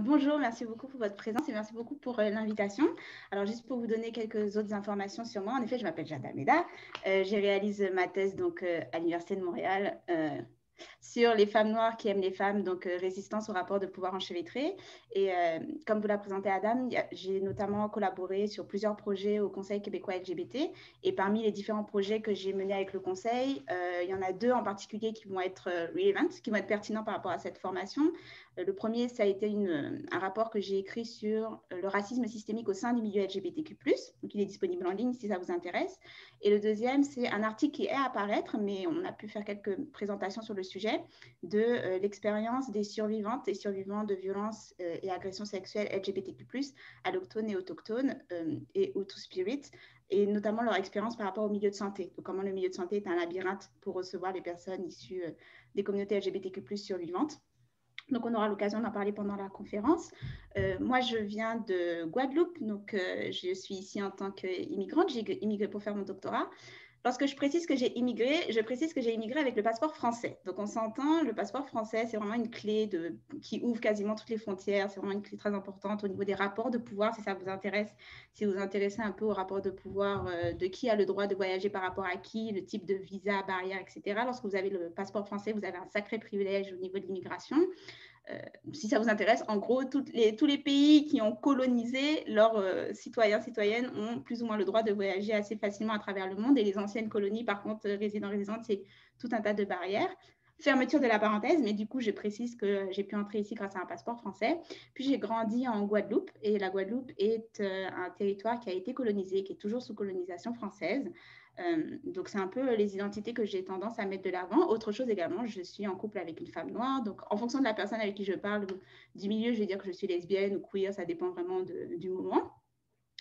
Bonjour, merci beaucoup pour votre présence et merci beaucoup pour l'invitation. Alors, juste pour vous donner quelques autres informations sur moi, en effet, je m'appelle Jada Meda. J'ai réalisé ma thèse à l'Université de Montréal sur les femmes noires qui aiment les femmes, donc résistance au rapport de pouvoir enchevêtré. Et comme vous l'a présenté Adam, j'ai notamment collaboré sur plusieurs projets au Conseil québécois LGBT. Et parmi les différents projets que j'ai menés avec le Conseil, il y en a deux en particulier qui vont être relevant, qui vont être pertinents par rapport à cette formation. Le premier, ça a été un rapport que j'ai écrit sur le racisme systémique au sein du milieu LGBTQ+. Donc, il est disponible en ligne si ça vous intéresse. Et le deuxième, c'est un article qui est à apparaître, mais on a pu faire quelques présentations sur le sujet de l'expérience des survivantes et survivants de violences et agressions sexuelles LGBTQ+, allochtones et autochtones et Hutu Spirit, et notamment leur expérience par rapport au milieu de santé. Donc, comment le milieu de santé est un labyrinthe pour recevoir les personnes issues des communautés LGBTQ+ survivantes. Donc, on aura l'occasion d'en parler pendant la conférence. Moi, je viens de Guadeloupe, donc je suis ici en tant qu'immigrante. J'ai immigré pour faire mon doctorat. Lorsque je précise que j'ai immigré, je précise que j'ai immigré avec le passeport français. Donc, on s'entend, le passeport français, c'est vraiment une clé qui ouvre quasiment toutes les frontières. C'est vraiment une clé très importante au niveau des rapports de pouvoir, si ça vous intéresse, si vous vous intéressez un peu aux rapports de pouvoir, de qui a le droit de voyager par rapport à qui, le type de visa, barrière, etc. Lorsque vous avez le passeport français, vous avez un sacré privilège au niveau de l'immigration. Si ça vous intéresse, en gros, tous les pays qui ont colonisé leurs citoyens, citoyennes ont plus ou moins le droit de voyager assez facilement à travers le monde. Et les anciennes colonies, par contre, résidents-résidentes, c'est tout un tas de barrières. Fermeture de la parenthèse, mais du coup, je précise que j'ai pu entrer ici grâce à un passeport français. Puis j'ai grandi en Guadeloupe, et la Guadeloupe est un territoire qui a été colonisé, qui est toujours sous colonisation française. Donc, c'est un peu les identités que j'ai tendance à mettre de l'avant. Autre chose également, je suis en couple avec une femme noire. Donc, en fonction de la personne avec qui je parle, du milieu, je vais dire que je suis lesbienne ou queer, ça dépend vraiment du moment.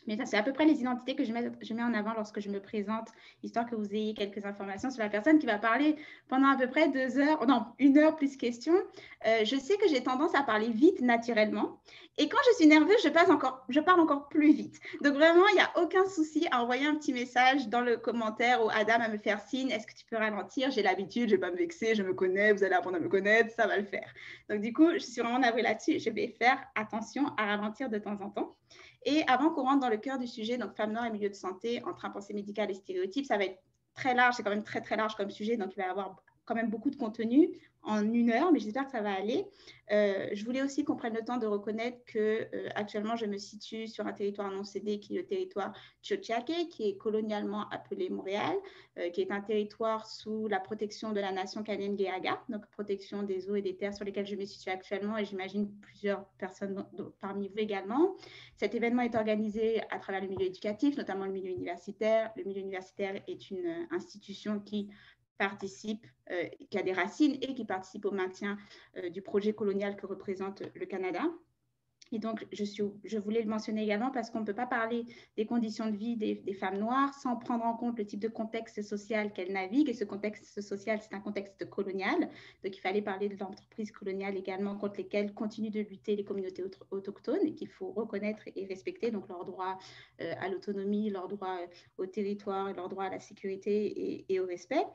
Mais c'est à peu près les identités que je mets en avant lorsque je me présente, histoire que vous ayez quelques informations sur la personne qui va parler pendant à peu près 2 heures, non, 1 heure plus questions. Je sais que j'ai tendance à parler vite naturellement. Et quand je suis nerveuse, je parle encore plus vite. Donc vraiment, il n'y a aucun souci à envoyer un petit message dans le commentaire ou Adam à me faire signe. Est-ce que tu peux ralentir? J'ai l'habitude, je ne vais pas me vexer, je me connais, vous allez apprendre à me connaître, ça va le faire. Donc du coup, je suis vraiment navrée là-dessus. Je vais faire attention à ralentir de temps en temps. Et avant qu'on rentre dans le cœur du sujet, donc femmes noires et milieu de santé, entre pensée médicale et stéréotypes, ça va être très large, c'est quand même très très large comme sujet, donc il va y avoir quand même beaucoup de contenu en 1 heure, mais j'espère que ça va aller. Je voulais aussi qu'on prenne le temps de reconnaître que actuellement je me situe sur un territoire non cédé qui est le territoire Tiohtià:ke, qui est colonialement appelé Montréal, qui est un territoire sous la protection de la nation Kanien'kehá:ka, donc protection des eaux et des terres sur lesquelles je me situe actuellement, et j'imagine plusieurs personnes parmi vous également. Cet événement est organisé à travers le milieu éducatif, notamment le milieu universitaire. Le milieu universitaire est une institution qui participe, qui a des racines et qui participe au maintien du projet colonial que représente le Canada. Et donc, je voulais le mentionner également parce qu'on ne peut pas parler des conditions de vie des femmes noires sans prendre en compte le type de contexte social qu'elles naviguent. Et ce contexte social, c'est un contexte colonial. Donc, il fallait parler de l'entreprise coloniale également contre lesquelles continuent de lutter les communautés autochtones et qu'il faut reconnaître et respecter. Donc, leur droit à l'autonomie, leur droit au territoire, leur droit à la sécurité et au respect.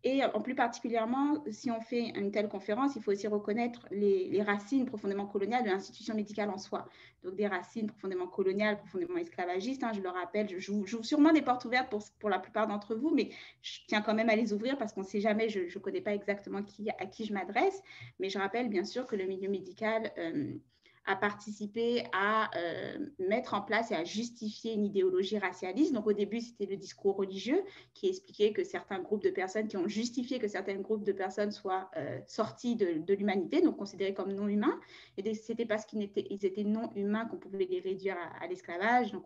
Et en plus particulièrement, si on fait une telle conférence, il faut aussi reconnaître les racines profondément coloniales de l'institution médicale en soi. Donc des racines profondément coloniales, profondément esclavagistes. Je le rappelle, j'ouvre sûrement des portes ouvertes pour la plupart d'entre vous, mais je tiens quand même à les ouvrir parce qu'on ne sait jamais, je ne connais pas exactement à qui je m'adresse. Mais je rappelle bien sûr que le milieu médical a participé à mettre en place et à justifier une idéologie racialiste. Donc au début, c'était le discours religieux qui expliquait que certains groupes de personnes, qui ont justifié que certains groupes de personnes soient sortis de l'humanité, donc considérés comme non humains. Et c'était parce qu'ils étaient non humains qu'on pouvait les réduire à l'esclavage. Donc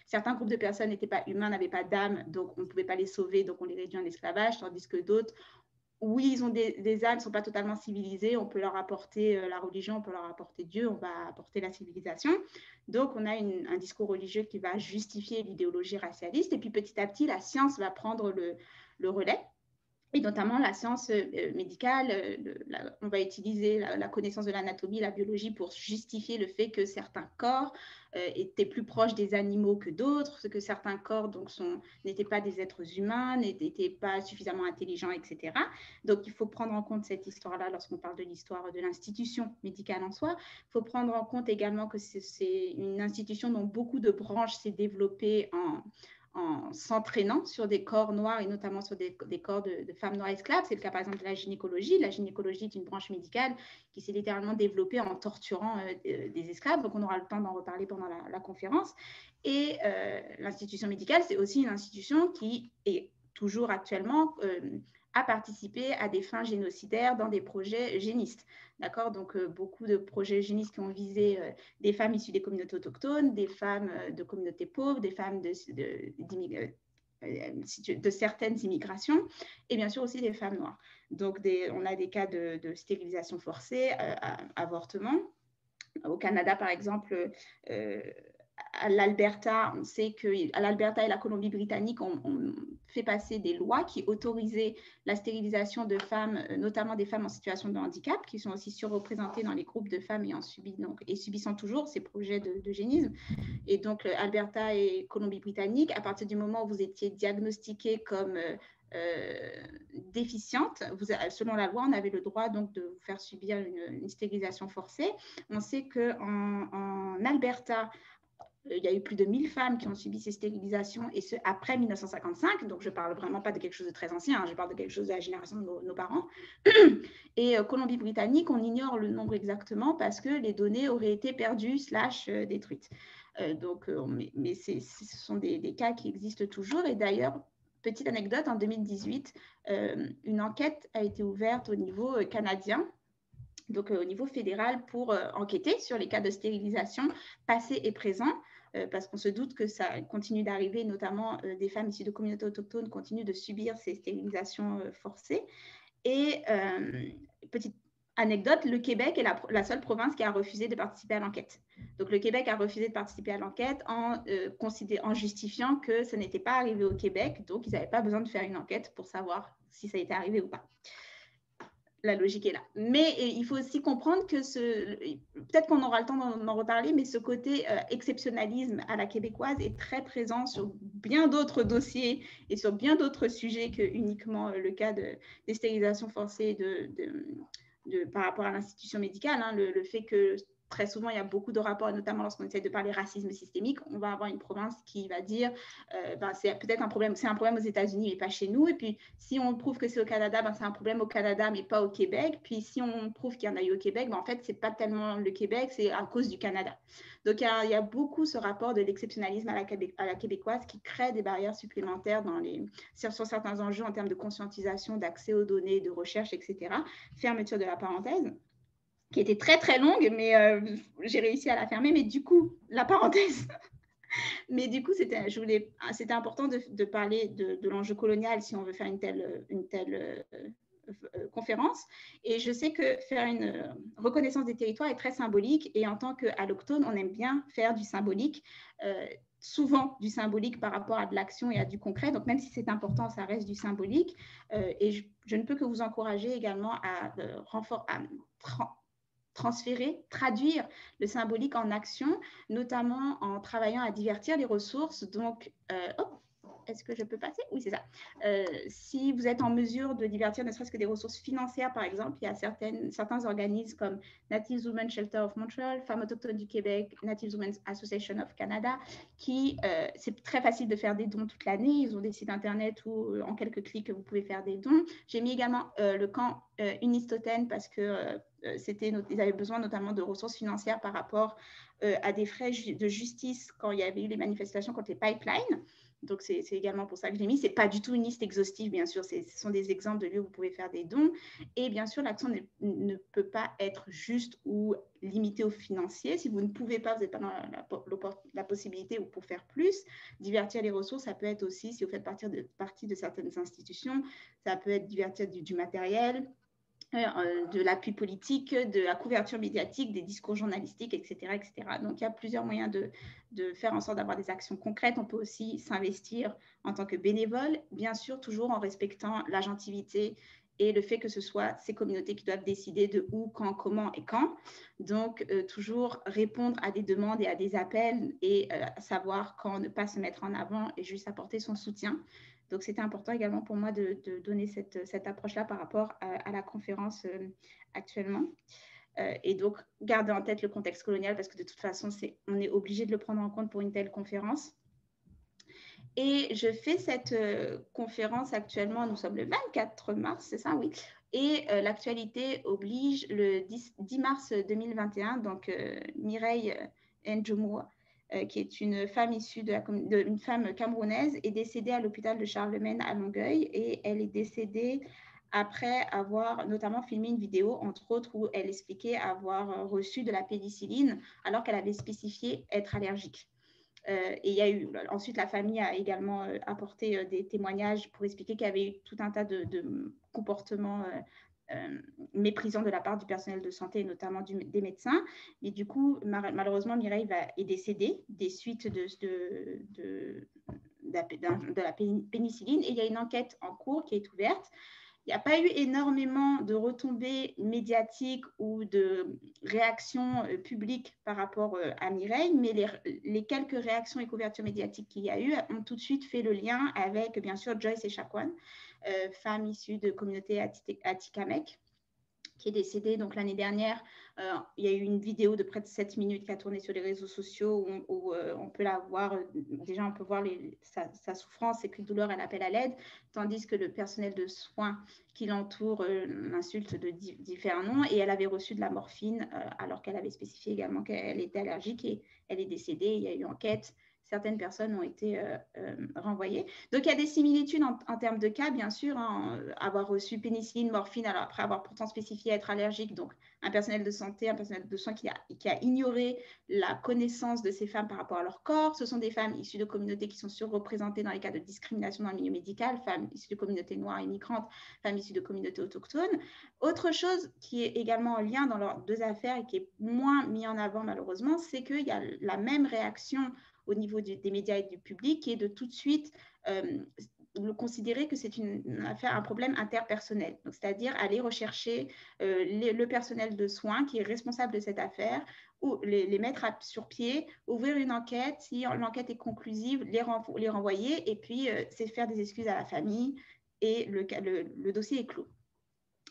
certains groupes de personnes n'étaient pas humains, n'avaient pas d'âme, donc on ne pouvait pas les sauver, donc on les réduit en esclavage, tandis que d'autres, oui, ils ont des âmes, ils ne sont pas totalement civilisés, on peut leur apporter la religion, on peut leur apporter Dieu, on va apporter la civilisation. Donc, on a un discours religieux qui va justifier l'idéologie racialiste, et puis petit à petit, la science va prendre le relais. et notamment la science médicale. On va utiliser la connaissance de l'anatomie, la biologie pour justifier le fait que certains corps étaient plus proches des animaux que d'autres, que certains corps n'étaient pas des êtres humains, n'étaient pas suffisamment intelligents, etc. Donc, il faut prendre en compte cette histoire-là lorsqu'on parle de l'histoire de l'institution médicale en soi. Il faut prendre en compte également que c'est une institution dont beaucoup de branches s'est développée en s'entraînant sur des corps noirs et notamment sur des corps de femmes noires esclaves. C'est le cas par exemple de la gynécologie. La gynécologie est une branche médicale qui s'est littéralement développée en torturant des esclaves. Donc on aura le temps d'en reparler pendant la conférence. Et l'institution médicale, c'est aussi une institution qui est toujours actuellement a participé à des fins génocidaires dans des projets génistes. D'accord? Donc, beaucoup de projets génistes qui ont visé des femmes issues des communautés autochtones, des femmes de communautés pauvres, des femmes de certaines immigrations, et bien sûr aussi des femmes noires. Donc, on a des cas de stérilisation forcée, avortement. Au Canada, par exemple, à l'Alberta, on sait qu'à l'Alberta et la Colombie-Britannique, on fait passer des lois qui autorisaient la stérilisation de femmes, notamment des femmes en situation de handicap, qui sont aussi surreprésentées dans les groupes de femmes ayant subi et subissant toujours ces projets d'eugénisme. Et donc, Alberta et Colombie-Britannique, à partir du moment où vous étiez diagnostiquée comme déficiente, selon la loi, on avait le droit donc de vous faire subir une stérilisation forcée. On sait qu'en Alberta, il y a eu plus de 1000 femmes qui ont subi ces stérilisations, et ce, après 1955. Donc, je ne parle vraiment pas de quelque chose de très ancien, hein, je parle de quelque chose de la génération de nos parents. Et Colombie-Britannique, on ignore le nombre exactement parce que les données auraient été perdues / détruites. Mais ce sont des cas qui existent toujours. Et d'ailleurs, petite anecdote, en 2018, une enquête a été ouverte au niveau canadien, donc au niveau fédéral, pour enquêter sur les cas de stérilisation passés et présents, parce qu'on se doute que ça continue d'arriver, notamment des femmes issues de communautés autochtones continuent de subir ces stérilisations forcées. Et petite anecdote, le Québec est la seule province qui a refusé de participer à l'enquête. Donc le Québec a refusé de participer à l'enquête en justifiant que ça n'était pas arrivé au Québec, donc ils n'avaient pas besoin de faire une enquête pour savoir si ça était arrivé ou pas. La logique est là. Mais il faut aussi comprendre que peut-être qu'on aura le temps d'en reparler, mais ce côté exceptionnalisme à la québécoise est très présent sur bien d'autres dossiers et sur bien d'autres sujets que uniquement le cas des stérilisations forcées par rapport à l'institution médicale. Hein, le fait que très souvent, il y a beaucoup de rapports, notamment lorsqu'on essaie de parler racisme systémique, on va avoir une province qui va dire c'est peut-être un problème, c'est un problème aux États-Unis, mais pas chez nous. Et puis, si on prouve que c'est au Canada, c'est un problème au Canada, mais pas au Québec. Puis, si on prouve qu'il y en a eu au Québec, en fait, ce n'est pas tellement le Québec, c'est à cause du Canada. Donc, il y a beaucoup ce rapport de l'exceptionnalisme à la québécoise qui crée des barrières supplémentaires sur certains enjeux en termes de conscientisation, d'accès aux données, de recherche, etc. Fermeture de la parenthèse, qui était très, très longue, mais j'ai réussi à la fermer. Mais du coup, la parenthèse... Mais du coup, c'était important de parler de l'enjeu colonial si on veut faire une telle conférence. Et je sais que faire une reconnaissance des territoires est très symbolique. Et en tant qu'allochtone, on aime bien faire du symbolique, souvent du symbolique par rapport à de l'action et à du concret. Donc, même si c'est important, ça reste du symbolique. Et je ne peux que vous encourager également à transférer, traduire le symbolique en action, notamment en travaillant à divertir les ressources. Donc, est-ce que je peux passer? Oui, c'est ça. Si vous êtes en mesure de divertir ne serait-ce que des ressources financières, par exemple, il y a certains organismes comme Native Women's Shelter of Montreal, Femmes autochtones du Québec, Native Women's Association of Canada, c'est très facile de faire des dons toute l'année. Ils ont des sites internet où en quelques clics, vous pouvez faire des dons. J'ai mis également le camp Unistoten parce que ils avaient besoin notamment de ressources financières par rapport à des frais de justice quand il y avait eu les manifestations contre les pipelines. Donc, c'est également pour ça que je l'ai mis. Ce n'est pas du tout une liste exhaustive, bien sûr. Ce sont des exemples de lieux où vous pouvez faire des dons. Et bien sûr, l'action ne peut pas être juste ou limitée au financier. Si vous ne pouvez pas, vous n'êtes pas dans la possibilité ou pour faire plus, divertir les ressources, ça peut être aussi, si vous faites partie de certaines institutions, ça peut être divertir du matériel, de l'appui politique, de la couverture médiatique, des discours journalistiques, etc., etc. Donc, il y a plusieurs moyens de faire en sorte d'avoir des actions concrètes. On peut aussi s'investir en tant que bénévole, bien sûr, toujours en respectant l'agentivité et le fait que ce soit ces communautés qui doivent décider de où, quand, comment et quand. Donc, toujours répondre à des demandes et à des appels et savoir quand ne pas se mettre en avant et juste apporter son soutien. Donc, c'était important également pour moi de donner cette approche-là par rapport à la conférence actuellement. Et donc, garder en tête le contexte colonial parce que de toute façon, on est obligé de le prendre en compte pour une telle conférence. Et je fais cette conférence actuellement, nous sommes le 24 mars, c'est ça, oui. Et l'actualité oblige le 10 mars 2021, donc Mireille Njomoua, qui est une femme issue une femme camerounaise, est décédée à l'hôpital de Charlemagne à Longueuil, et elle est décédée après avoir notamment filmé une vidéo, entre autres, où elle expliquait avoir reçu de la pénicilline alors qu'elle avait spécifié être allergique. Et il y a eu, ensuite, la famille a également apporté des témoignages pour expliquer qu'il y avait eu tout un tas de comportements méprisants de la part du personnel de santé, notamment des médecins. Et du coup, malheureusement, Mireille est décédée des suites de la pénicilline. Et il y a une enquête en cours qui est ouverte. Il n'y a pas eu énormément de retombées médiatiques ou de réactions publiques par rapport à Mireille, mais les quelques réactions et couvertures médiatiques qu'il y a eu ont tout de suite fait le lien avec, bien sûr, Joyce Echaquan, femme issue de communauté Atikamekw, qui est décédée donc l'année dernière. Il y a eu une vidéo de près de 7 minutes qui a tourné sur les réseaux sociaux où on peut la voir. Déjà, on peut voir sa souffrance, ses cris de douleur, elle appelle à l'aide, tandis que le personnel de soins qui l'entoure l'insulte de différents noms, et elle avait reçu de la morphine alors qu'elle avait spécifié également qu'elle était allergique, et elle est décédée. Il y a eu enquête. Certaines personnes ont été renvoyées. Donc, il y a des similitudes en termes de cas, bien sûr, hein, avoir reçu pénicilline, morphine, alors après avoir pourtant spécifié être allergique. Donc, un personnel de santé, un personnel de soins qui a ignoré la connaissance de ces femmes par rapport à leur corps. Ce sont des femmes issues de communautés qui sont surreprésentées dans les cas de discrimination dans le milieu médical, femmes issues de communautés noires et migrantes, femmes issues de communautés autochtones. Autre chose qui est également en lien dans leurs deux affaires et qui est moins mis en avant malheureusement, c'est qu'il y a la même réaction au niveau des médias et du public, qui est de tout de suite considérer que c'est une affaire, un problème interpersonnel. Donc, c'est-à-dire aller rechercher le personnel de soins qui est responsable de cette affaire, ou les mettre sur pied, ouvrir une enquête, si l'enquête est conclusive, les renvoyer, et puis c'est faire des excuses à la famille, et le dossier est clos.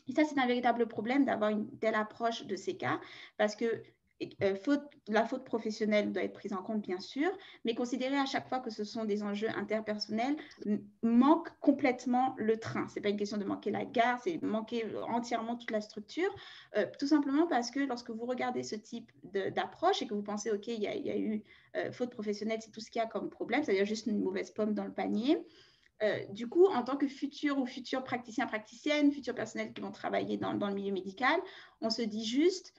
Et ça, c'est un véritable problème d'avoir une telle approche de ces cas, parce que la faute professionnelle doit être prise en compte, bien sûr, mais considérer à chaque fois que ce sont des enjeux interpersonnels manque complètement le train. Ce n'est pas une question de manquer la gare, c'est manquer entièrement toute la structure, tout simplement parce que lorsque vous regardez ce type d'approche et que vous pensez, OK, il y a eu faute professionnelle, c'est tout ce qu'il y a comme problème, c'est-à-dire juste une mauvaise pomme dans le panier. Du coup, en tant que futur ou futur praticien, praticienne, futurs personnels qui vont travailler dans le milieu médical, on se dit juste,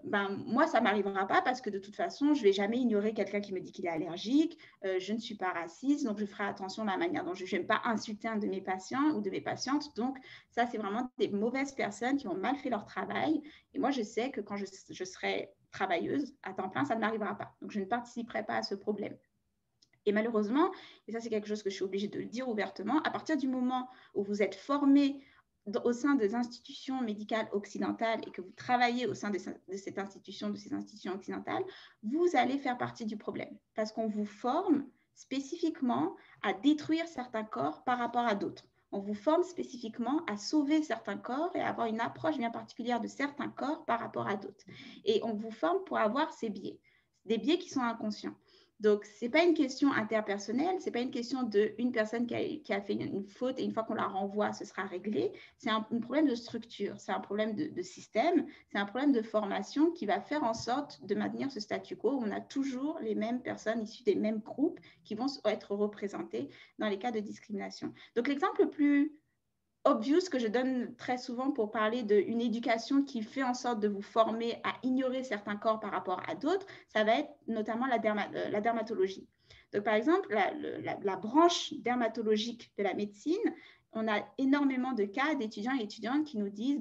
moi, ça ne m'arrivera pas parce que de toute façon, je ne vais jamais ignorer quelqu'un qui me dit qu'il est allergique, je ne suis pas raciste, donc je ferai attention à la manière dont je n'aime pas insulter un de mes patients ou de mes patientes. Donc, ça, c'est vraiment des mauvaises personnes qui ont mal fait leur travail. Et moi, je sais que quand je serai travailleuse à temps plein, ça ne m'arrivera pas. Donc, je ne participerai pas à ce problème. Et malheureusement, et ça c'est quelque chose que je suis obligée de le dire ouvertement, à partir du moment où vous êtes formé au sein des institutions médicales occidentales et que vous travaillez au sein de ces institutions occidentales, vous allez faire partie du problème parce qu'on vous forme spécifiquement à détruire certains corps par rapport à d'autres. On vous forme spécifiquement à sauver certains corps et à avoir une approche bien particulière de certains corps par rapport à d'autres. Et on vous forme pour avoir ces biais, des biais qui sont inconscients. Donc, ce n'est pas une question interpersonnelle, ce n'est pas une question d'une personne qui a fait une faute et une fois qu'on la renvoie, ce sera réglé. C'est un problème de structure, c'est un problème de système, c'est un problème de formation qui va faire en sorte de maintenir ce statu quo où on a toujours les mêmes personnes issues des mêmes groupes qui vont être représentées dans les cas de discrimination. Donc, l'exemple le plus obvious que je donne très souvent pour parler d'une éducation qui fait en sorte de vous former à ignorer certains corps par rapport à d'autres, ça va être notamment la dermatologie. Donc, par exemple, la branche dermatologique de la médecine, on a énormément de cas d'étudiants et étudiantes qui nous disent,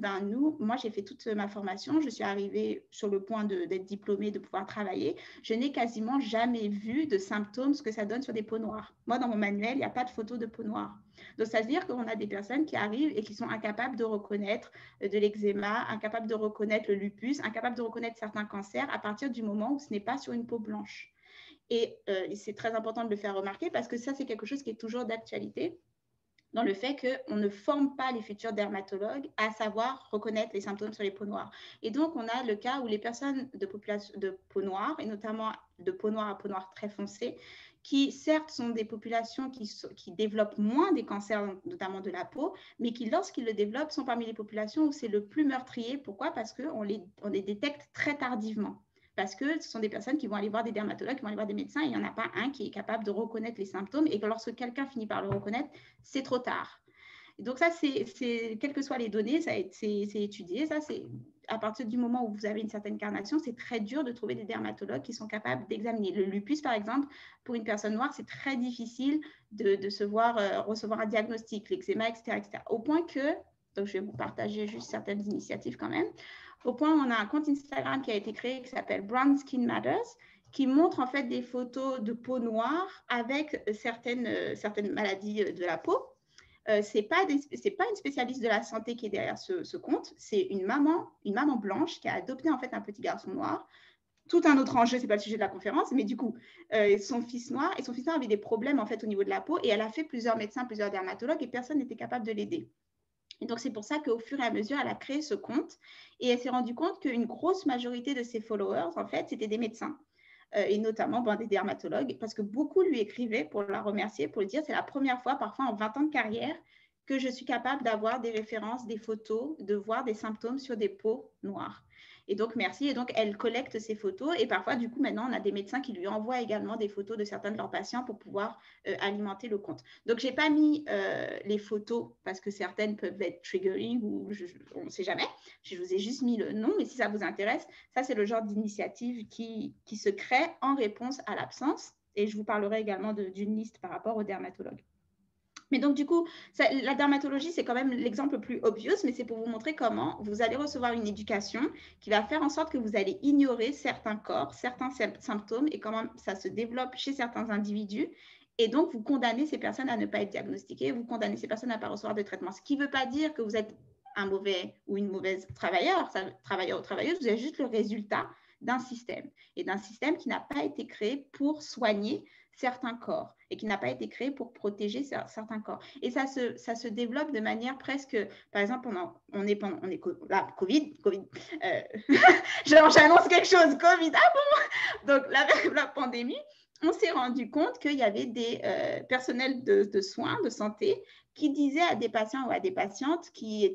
moi, j'ai fait toute ma formation, je suis arrivée sur le point d'être diplômée, de pouvoir travailler. Je n'ai quasiment jamais vu de symptômes, ce que ça donne sur des peaux noires. Moi, dans mon manuel, il n'y a pas de photo de peau noire. Donc, ça veut dire qu'on a des personnes qui arrivent et qui sont incapables de reconnaître de l'eczéma, incapables de reconnaître le lupus, incapables de reconnaître certains cancers à partir du moment où ce n'est pas sur une peau blanche. Et c'est très important de le faire remarquer parce que ça, c'est quelque chose qui est toujours d'actualité dans le fait qu'on ne forme pas les futurs dermatologues à savoir reconnaître les symptômes sur les peaux noires. Et donc, on a le cas où les personnes de peau noire, et notamment de peau noire à peau noire très foncée, qui certes sont des populations qui développent moins des cancers, notamment de la peau, mais qui, lorsqu'ils le développent, sont parmi les populations où c'est le plus meurtrier. Pourquoi? Parce qu'on les détecte très tardivement. Parce que ce sont des personnes qui vont aller voir des dermatologues, qui vont aller voir des médecins, et il n'y en a pas un qui est capable de reconnaître les symptômes, et que lorsque quelqu'un finit par le reconnaître, c'est trop tard. Et donc ça, quelles que soient les données, c'est étudié. Ça, c'est à partir du moment où vous avez une certaine carnation, c'est très dur de trouver des dermatologues qui sont capables d'examiner. Le lupus, par exemple, pour une personne noire, c'est très difficile de recevoir un diagnostic, l'eczéma, etc., etc. Au point que, donc je vais vous partager juste certaines initiatives quand même, au point où on a un compte Instagram qui a été créé qui s'appelle Brown Skin Matters, qui montre en fait des photos de peau noire avec certaines maladies de la peau. Ce n'est pas une spécialiste de la santé qui est derrière ce compte, c'est une maman blanche qui a adopté en fait un petit garçon noir. Tout un autre enjeu, ce n'est pas le sujet de la conférence, mais du coup, son fils noir avait des problèmes en fait au niveau de la peau, et elle a fait plusieurs médecins, plusieurs dermatologues, et personne n'était capable de l'aider. Et donc, c'est pour ça qu'au fur et à mesure, elle a créé ce compte, et elle s'est rendue compte qu'une grosse majorité de ses followers, en fait, c'était des médecins. Et notamment des dermatologues, parce que beaucoup lui écrivaient pour la remercier, pour lui dire c'est la première fois, parfois en 20 ans de carrière, que je suis capable d'avoir des références, des photos, de voir des symptômes sur des peaux noires. Et donc, merci. Et donc, elle collecte ces photos. Et parfois, du coup, maintenant, on a des médecins qui lui envoient également des photos de certains de leurs patients pour pouvoir alimenter le compte. Donc, je n'ai pas mis les photos parce que certaines peuvent être triggering ou on ne sait jamais. Je vous ai juste mis le nom. Mais si ça vous intéresse, ça, c'est le genre d'initiative qui se crée en réponse à l'absence. Et je vous parlerai également d'une liste par rapport aux dermatologues. Mais donc, du coup, la dermatologie, c'est quand même l'exemple le plus obvious, mais c'est pour vous montrer comment vous allez recevoir une éducation qui va faire en sorte que vous allez ignorer certains corps, certains symptômes et comment ça se développe chez certains individus. Et donc, vous condamnez ces personnes à ne pas être diagnostiquées, vous condamnez ces personnes à ne pas recevoir de traitement. Ce qui ne veut pas dire que vous êtes un mauvais ou une mauvaise travailleur ou travailleuse, vous êtes juste le résultat d'un système, et d'un système qui n'a pas été créé pour soigner certains corps et qui n'a pas été créé pour protéger certains corps. Et ça se développe de manière presque, par exemple, on est là, Covid, j'annonce quelque chose, Covid, ah bon. Donc, avec la pandémie, on s'est rendu compte qu'il y avait des personnels de soins, de santé, qui disaient à des patients ou à des patientes qui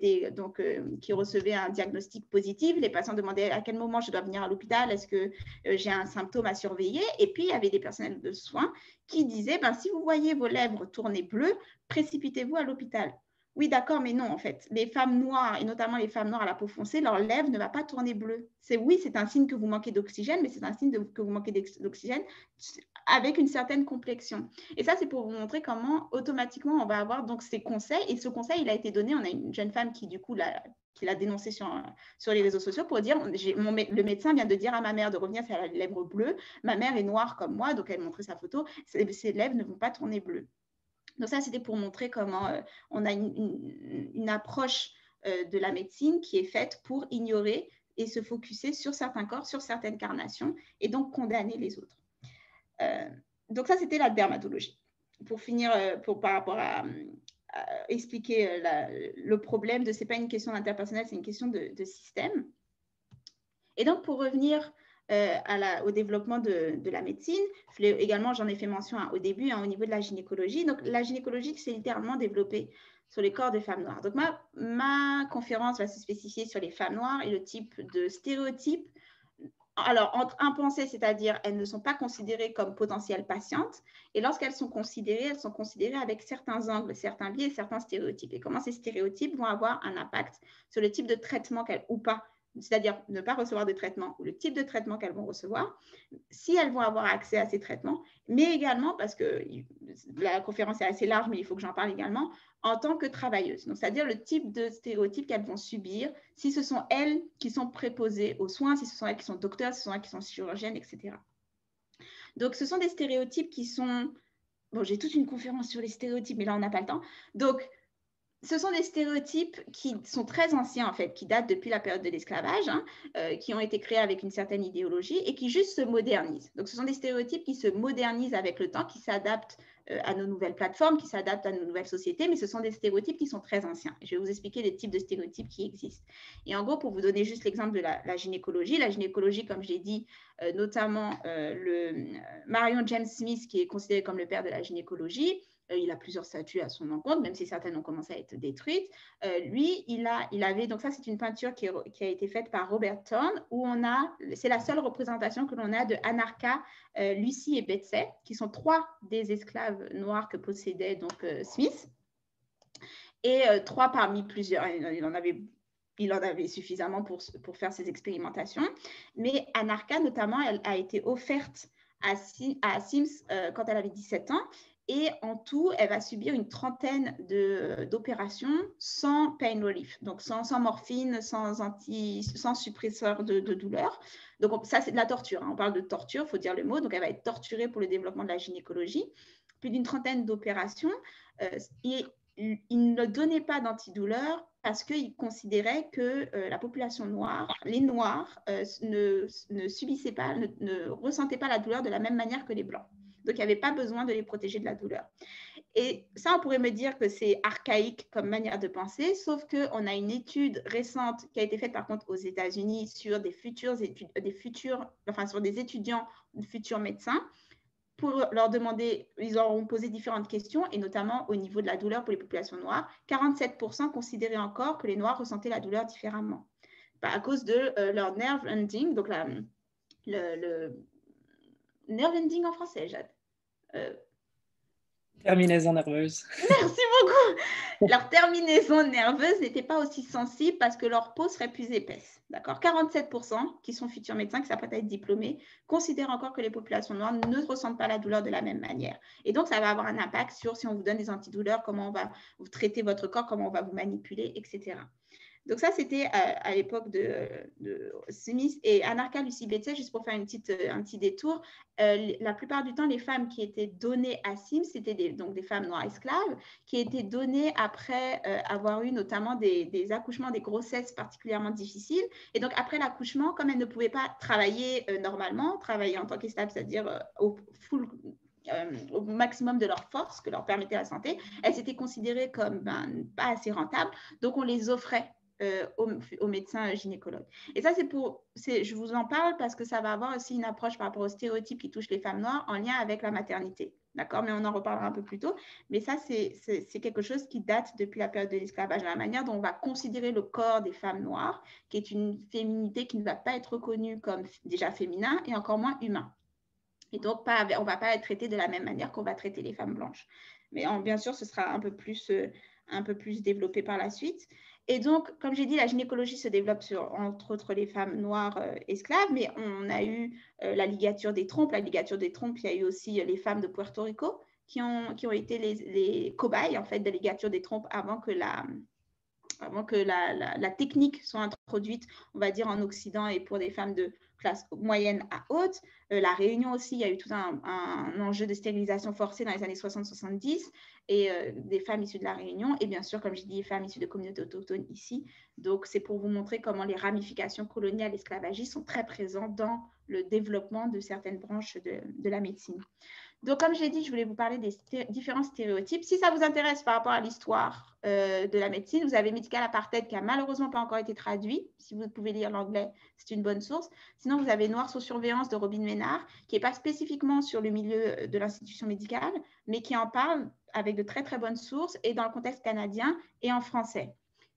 recevaient un diagnostic positif. Les patients demandaient à quel moment je dois venir à l'hôpital, est-ce que j'ai un symptôme à surveiller. Et puis, il y avait des personnels de soins qui disaient, si vous voyez vos lèvres tourner bleues, précipitez-vous à l'hôpital. Oui, d'accord, mais non, en fait. Les femmes noires, et notamment les femmes noires à la peau foncée, leur lèvre ne va pas tourner bleue. C'est un signe que vous manquez d'oxygène, mais c'est un signe que vous manquez d'oxygène avec une certaine complexion. Et ça, c'est pour vous montrer comment automatiquement on va avoir donc ces conseils. Et ce conseil, il a été donné, on a une jeune femme qui, du coup, l'a dénoncé sur les réseaux sociaux pour dire, le médecin vient de dire à ma mère de revenir si elle a les lèvres bleues. Ma mère est noire comme moi, donc elle montrait sa photo. Ses lèvres ne vont pas tourner bleues. Donc ça, c'était pour montrer comment on a une approche de la médecine qui est faite pour ignorer et se focuser sur certains corps, sur certaines carnations, et donc condamner les autres. Donc ça, c'était la dermatologie. Pour finir, par rapport à expliquer le problème de, ce n'est pas une question d'interpersonnel, c'est une question de système. Et donc, pour revenir au développement de la médecine, également, j'en ai fait mention au début, au niveau de la gynécologie. Donc, la gynécologie s'est littéralement développée sur les corps de femmes noires. Donc, ma conférence va se spécifier sur les femmes noires et le type de stéréotypes. Alors, entre impensées, c'est-à-dire elles ne sont pas considérées comme potentielles patientes, et lorsqu'elles sont considérées avec certains angles, certains biais et certains stéréotypes. Et comment ces stéréotypes vont avoir un impact sur le type de traitement ou pas c'est-à-dire ne pas recevoir de traitement ou le type de traitement qu'elles vont recevoir, si elles vont avoir accès à ces traitements, mais également, parce que la conférence est assez large, mais il faut que j'en parle également, en tant que travailleuses. Donc, c'est-à-dire le type de stéréotypes qu'elles vont subir, si ce sont elles qui sont préposées aux soins, si ce sont elles qui sont docteurs, si ce sont elles qui sont chirurgiennes, etc. Donc, ce sont des stéréotypes qui sont... Bon, j'ai toute une conférence sur les stéréotypes, mais là, on n'a pas le temps. Donc, ce sont des stéréotypes qui sont très anciens, en fait, qui datent depuis la période de l'esclavage, qui ont été créés avec une certaine idéologie et qui juste se modernisent. Donc, ce sont des stéréotypes qui se modernisent avec le temps, qui s'adaptent à nos nouvelles plateformes, qui s'adaptent à nos nouvelles sociétés, mais ce sont des stéréotypes qui sont très anciens. Je vais vous expliquer les types de stéréotypes qui existent. Et en gros, pour vous donner juste l'exemple de la gynécologie, comme je l'ai dit, notamment Marion James Smith, qui est considéré comme le père de la gynécologie, il a plusieurs statues à son encontre, même si certaines ont commencé à être détruites. Lui, il avait, donc ça c'est une peinture qui a été faite par Robert Thorne, où c'est la seule représentation que l'on a de Anarcha, Lucy et Betsy, qui sont 3 des esclaves noirs que possédait donc Smith, et 3 parmi plusieurs. Il en avait suffisamment pour faire ses expérimentations. Mais Anarcha, notamment, elle a été offerte à Sims quand elle avait 17 ans. Et en tout, elle va subir une trentaine d'opérations sans pain relief, donc sans morphine, sans suppresseur de douleur. Donc ça, c'est de la torture. On parle de torture, il faut dire le mot. Donc elle va être torturée pour le développement de la gynécologie. Plus d'une trentaine d'opérations. Et il ne donnait pas d'antidouleur parce qu'il considérait que la population noire, les Noirs, ne subissaient pas, ne ressentaient pas la douleur de la même manière que les Blancs. Donc, il n'y avait pas besoin de les protéger de la douleur. Et ça, on pourrait me dire que c'est archaïque comme manière de penser, sauf qu'on a une étude récente qui a été faite par contre aux États-Unis sur sur des étudiants, futurs médecins, pour leur demander, ils leur ont posé différentes questions, et notamment au niveau de la douleur pour les populations noires. 47% considéraient encore que les Noirs ressentaient la douleur différemment, à cause de leur nerve ending, donc le nerve ending en français, Jade. Terminaison nerveuse. Merci beaucoup. Leur terminaison nerveuse n'était pas aussi sensible parce que leur peau serait plus épaisse. D'accord. 47% qui sont futurs médecins, qui s'apprêtent à être diplômés, considèrent encore que les populations noires ne ressentent pas la douleur de la même manière. Et donc, ça va avoir un impact sur si on vous donne des antidouleurs, comment on va vous traiter votre corps, comment on va vous manipuler, etc. Donc ça, c'était à l'époque de Smith et Anarcha Lucy Betsy, juste pour faire un petit détour. La plupart du temps, les femmes qui étaient données à Sims, c'était donc des femmes noires esclaves, qui étaient données après avoir eu notamment des accouchements, des grossesses particulièrement difficiles. Et donc, après l'accouchement, comme elles ne pouvaient pas travailler normalement, travailler en tant qu'esclaves, c'est-à-dire au maximum de leur force que leur permettait la santé, elles étaient considérées comme pas assez rentables. Donc, on les offrait aux médecins gynécologues. Et ça, je vous en parle parce que ça va avoir aussi une approche par rapport aux stéréotypes qui touchent les femmes noires en lien avec la maternité. D'accord? Mais on en reparlera un peu plus tôt. Mais ça, c'est quelque chose qui date depuis la période de l'esclavage, la manière dont on va considérer le corps des femmes noires, qui est une féminité qui ne va pas être reconnue comme déjà féminin et encore moins humain. Et donc, on ne va pas être traité de la même manière qu'on va traiter les femmes blanches. Mais bien sûr, ce sera un peu plus développé par la suite. Et donc, comme j'ai dit, la gynécologie se développe sur, entre autres, les femmes noires esclaves, mais on a eu la ligature des trompes. La ligature des trompes, il y a eu aussi les femmes de Puerto Rico qui ont été les cobayes, en fait, de ligature des trompes avant que la technique soit introduite, on va dire, en Occident et pour des femmes de classe moyenne à haute. La Réunion aussi, il y a eu tout un enjeu de stérilisation forcée dans les années 60-70 et des femmes issues de la Réunion et bien sûr, comme je dis, des femmes issues de communautés autochtones ici. Donc, c'est pour vous montrer comment les ramifications coloniales esclavagistes sont très présentes dans le développement de certaines branches de la médecine. Donc, comme je l'ai dit, je voulais vous parler des différents stéréotypes. Si ça vous intéresse par rapport à l'histoire de la médecine, vous avez Medical Apartheid qui n'a malheureusement pas encore été traduit. Si vous pouvez lire l'anglais, c'est une bonne source. Sinon, vous avez Noir sous surveillance de Robin Ménard, qui n'est pas spécifiquement sur le milieu de l'institution médicale, mais qui en parle avec de très, très bonnes sources et dans le contexte canadien et en français.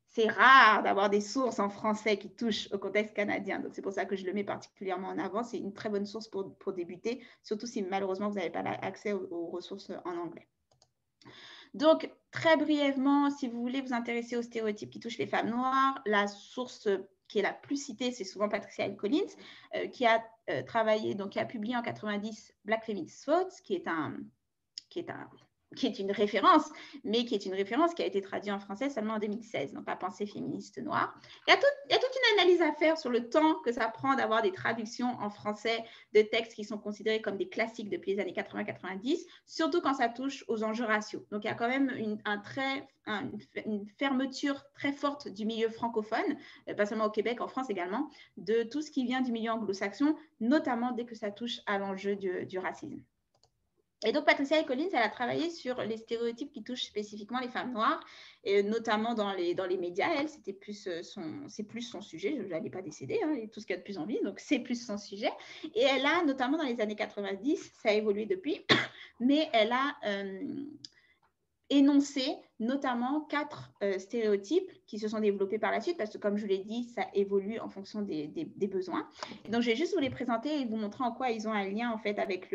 C'est rare d'avoir des sources en français qui touchent au contexte canadien. Donc, c'est pour ça que je le mets particulièrement en avant. C'est une très bonne source pour débuter, surtout si malheureusement, vous n'avez pas accès aux ressources en anglais. Donc, très brièvement, si vous voulez vous intéresser aux stéréotypes qui touchent les femmes noires, la source qui est la plus citée, c'est souvent Patricia Hill Collins, qui a travaillé, donc qui a publié en 90 Black Feminist Thoughts, qui est une référence, mais qui est une référence qui a été traduite en français seulement en 2016, donc La pensée féministe noire. Il y a toute une analyse à faire sur le temps que ça prend d'avoir des traductions en français de textes qui sont considérés comme des classiques depuis les années 80-90, surtout quand ça touche aux enjeux raciaux. Donc, il y a quand même une fermeture très forte du milieu francophone, pas seulement au Québec, en France également, de tout ce qui vient du milieu anglo-saxon, notamment dès que ça touche à l'enjeu du racisme. Et donc, Patricia Hill Collins, elle a travaillé sur les stéréotypes qui touchent spécifiquement les femmes noires, et notamment dans les médias. Elle, c'est plus son sujet. Je n'allais pas décéder, hein, et tout ce qu'il y a de plus en vie, donc c'est plus son sujet. Et elle a, notamment dans les années 90, ça a évolué depuis, mais elle a énoncé notamment 4 stéréotypes qui se sont développés par la suite, parce que comme je vous l'ai dit, ça évolue en fonction des besoins. Et donc, je vais juste vous les présenter et vous montrer en quoi ils ont un lien en fait avec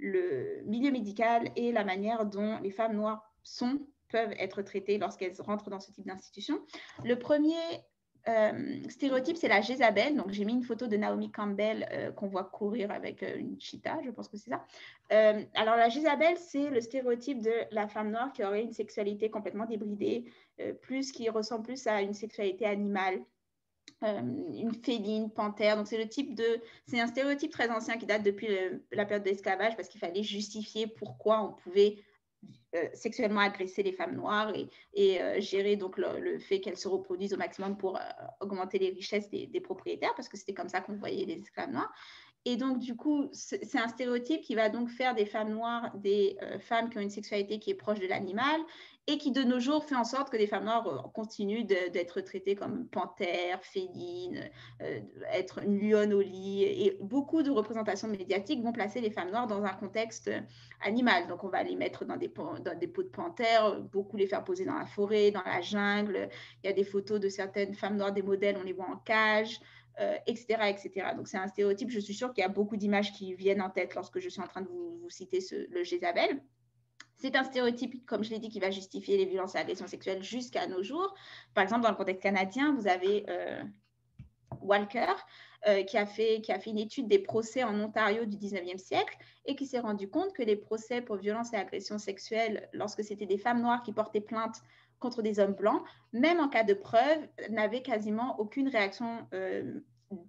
le milieu médical et la manière dont les femmes noires peuvent être traitées lorsqu'elles rentrent dans ce type d'institution. Le premier stéréotype, c'est la Jézabel. Donc, j'ai mis une photo de Naomi Campbell qu'on voit courir avec une cheetah, je pense que c'est ça. Alors, la Jézabel, c'est le stéréotype de la femme noire qui aurait une sexualité complètement débridée, qui ressemble plus à une sexualité animale. Une féline, panthère. Donc, c'est un stéréotype très ancien qui date depuis la période de l'esclavage parce qu'il fallait justifier pourquoi on pouvait sexuellement agresser les femmes noires et gérer donc le fait qu'elles se reproduisent au maximum pour augmenter les richesses des propriétaires, parce que c'était comme ça qu'on voyait les esclaves noirs. Et donc, du coup, c'est un stéréotype qui va donc faire des femmes noires des femmes qui ont une sexualité qui est proche de l'animal et qui, de nos jours, fait en sorte que des femmes noires continuent d'être traitées comme panthères, félines, être une lionne au lit. Et beaucoup de représentations médiatiques vont placer les femmes noires dans un contexte animal. Donc, on va les mettre dans des peaux de panthères, beaucoup les faire poser dans la forêt, dans la jungle. Il y a des photos de certaines femmes noires, des modèles, on les voit en cage. Etc., etc. Donc, c'est un stéréotype. Je suis sûre qu'il y a beaucoup d'images qui viennent en tête lorsque je suis en train de vous citer le Jézabel. C'est un stéréotype, comme je l'ai dit, qui va justifier les violences et agressions sexuelles jusqu'à nos jours. Par exemple, dans le contexte canadien, vous avez Walker, qui a fait une étude des procès en Ontario du 19e siècle et qui s'est rendu compte que les procès pour violences et agressions sexuelles, lorsque c'était des femmes noires qui portaient plainte contre des hommes blancs, même en cas de preuve, n'avaient quasiment aucune réaction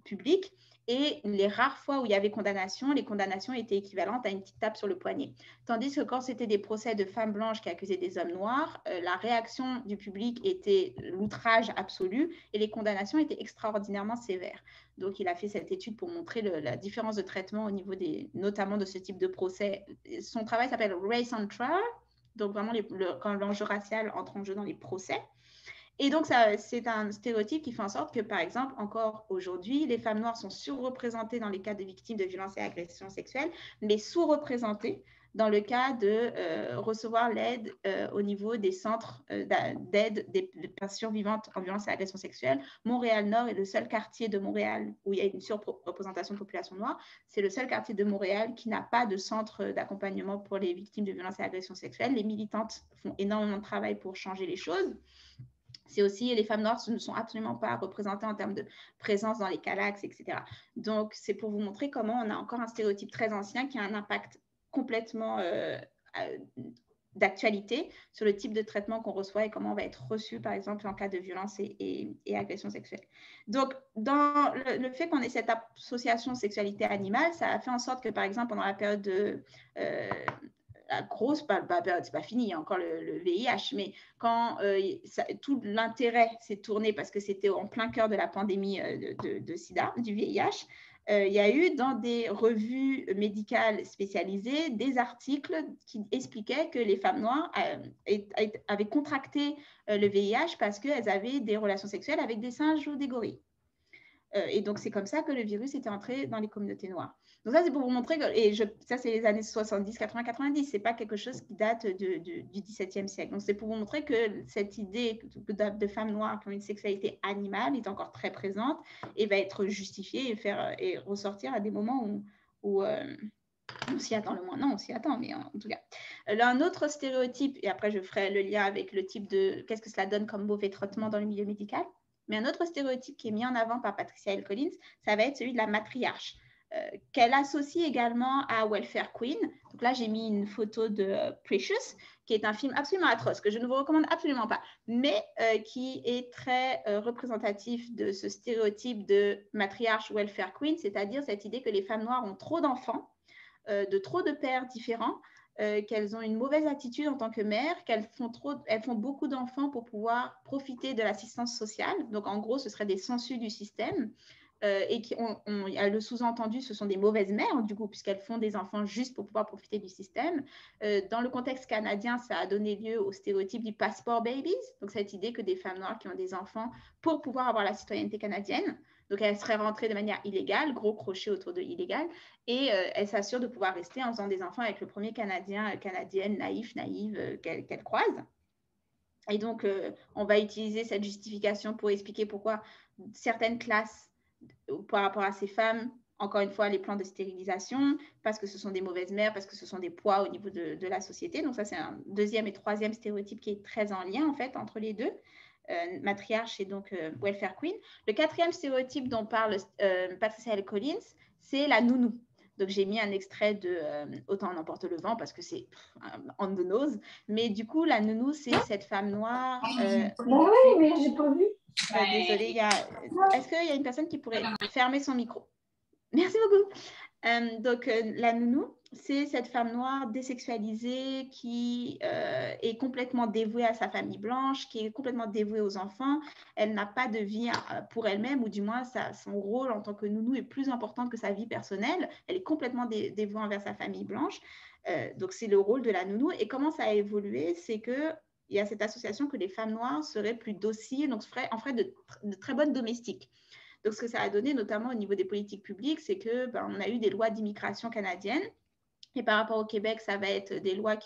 publique. Et les rares fois où il y avait condamnation, les condamnations étaient équivalentes à une petite tape sur le poignet. Tandis que quand c'était des procès de femmes blanches qui accusaient des hommes noirs, la réaction du public était l'outrage absolu et les condamnations étaient extraordinairement sévères. Donc, il a fait cette étude pour montrer la différence de traitement au niveau notamment de ce type de procès. Son travail s'appelle Race on Trial, donc vraiment quand l'enjeu racial entre en jeu dans les procès. Et donc, c'est un stéréotype qui fait en sorte que, par exemple, encore aujourd'hui, les femmes noires sont surreprésentées dans les cas de victimes de violences et agressions sexuelles, mais sous-représentées dans le cas de recevoir l'aide au niveau des centres d'aide des personnes survivantes en violences et agressions sexuelles. Montréal-Nord est le seul quartier de Montréal où il y a une surreprésentation de population noire. C'est le seul quartier de Montréal qui n'a pas de centre d'accompagnement pour les victimes de violences et agressions sexuelles. Les militantes font énormément de travail pour changer les choses. C'est aussi, les femmes noires ne sont absolument pas représentées en termes de présence dans les calax, etc. Donc, c'est pour vous montrer comment on a encore un stéréotype très ancien qui a un impact complètement d'actualité sur le type de traitement qu'on reçoit et comment on va être reçu, par exemple, en cas de violence et agression sexuelle. Donc, dans le fait qu'on ait cette association sexualité animale, ça a fait en sorte que, par exemple, pendant la période de... la grosse période, c'est pas fini, il y a encore le VIH, mais quand tout l'intérêt s'est tourné parce que c'était en plein cœur de la pandémie de SIDA, du VIH, il y a eu dans des revues médicales spécialisées des articles qui expliquaient que les femmes noires avaient contracté le VIH parce qu'elles avaient des relations sexuelles avec des singes ou des gorilles. Et donc, c'est comme ça que le virus était entré dans les communautés noires. Donc, ça, c'est pour vous montrer que, ça, c'est les années 70, 80, 90. Ce n'est pas quelque chose qui date du XVIIe siècle. Donc, c'est pour vous montrer que cette idée de femmes noires qui ont une sexualité animale est encore très présente et va être justifiée et ressortir à des moments où on s'y attend le moins. Non, on s'y attend, mais en tout cas. Là, un autre stéréotype, et après, je ferai le lien avec le type de... Qu'est-ce que cela donne comme mauvais traitement dans le milieu médical? Mais un autre stéréotype qui est mis en avant par Patricia Hill Collins, ça va être celui de la matriarche, qu'elle associe également à Welfare Queen. Donc là, j'ai mis une photo de Precious, qui est un film absolument atroce, que je ne vous recommande absolument pas, mais qui est très représentatif de ce stéréotype de matriarche Welfare Queen, c'est-à-dire cette idée que les femmes noires ont trop d'enfants, de trop de pères différents, qu'elles ont une mauvaise attitude en tant que mères, elles font beaucoup d'enfants pour pouvoir profiter de l'assistance sociale. Donc, en gros, ce serait des sangsues du système. Et le sous-entendu, ce sont des mauvaises mères, du coup, puisqu'elles font des enfants juste pour pouvoir profiter du système. Dans le contexte canadien, ça a donné lieu au stéréotype du passport babies, donc cette idée que des femmes noires qui ont des enfants pour pouvoir avoir la citoyenneté canadienne. Donc, elles seraient rentrées de manière illégale, gros crochet autour de illégal, et elles s'assurent de pouvoir rester en faisant des enfants avec le premier canadienne naïve qu'elles croisent. Et donc, on va utiliser cette justification pour expliquer pourquoi certaines classes par rapport à ces femmes, encore une fois, les plans de stérilisation, parce que ce sont des mauvaises mères, parce que ce sont des poids au niveau de la société. Donc ça, c'est un deuxième et troisième stéréotype qui est très en lien, en fait, entre les deux, matriarche et donc welfare queen. Le quatrième stéréotype dont parle Patricia Hill Collins, c'est la nounou. Donc, j'ai mis un extrait de Autant en emporte le vent parce que c'est on the nose. Mais du coup, la nounou, c'est cette femme noire. Oui, mais j'ai pas vu. Désolée, est-ce qu'il y a une personne qui pourrait fermer son micro? Merci beaucoup. Donc, la nounou, c'est cette femme noire désexualisée qui est complètement dévouée à sa famille blanche, qui est complètement dévouée aux enfants. Elle n'a pas de vie pour elle-même, ou du moins, son rôle en tant que nounou est plus important que sa vie personnelle. Elle est complètement dévouée envers sa famille blanche. Donc, c'est le rôle de la nounou. Et comment ça a évolué? C'est que il y a cette association que les femmes noires seraient plus dociles, donc en feraient de très bonnes domestiques. Donc, ce que ça a donné, notamment au niveau des politiques publiques, c'est que on a eu des lois d'immigration canadiennes. Et par rapport au Québec, ça va être des lois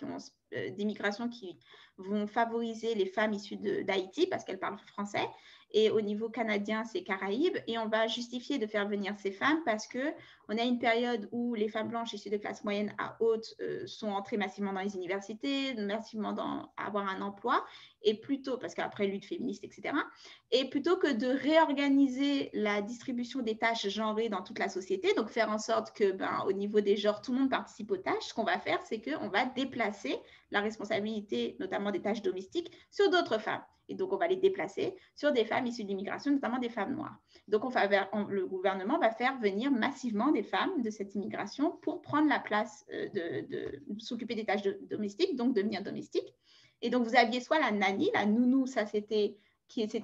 d'immigration qui vont favoriser les femmes issues d'Haïti parce qu'elles parlent français. Et au niveau canadien, c'est Caraïbes. Et on va justifier de faire venir ces femmes parce qu'on a une période où les femmes blanches issues de classe moyenne à haute sont entrées massivement dans les universités, massivement avoir un emploi. Et plutôt, parce qu'après lutte féministe, etc. Et plutôt que de réorganiser la distribution des tâches genrées dans toute la société, donc faire en sorte que, au niveau des genres, tout le monde participe aux tâches, ce qu'on va faire, c'est qu'on va déplacer la responsabilité, notamment des tâches domestiques, sur d'autres femmes. Et donc, on va les déplacer sur des femmes issues de l'immigration, notamment des femmes noires. Donc, le gouvernement va faire venir massivement des femmes de cette immigration pour prendre la place de s'occuper des tâches domestiques, donc devenir domestique. Et donc, vous aviez soit la nanny, la nounou, ça c'était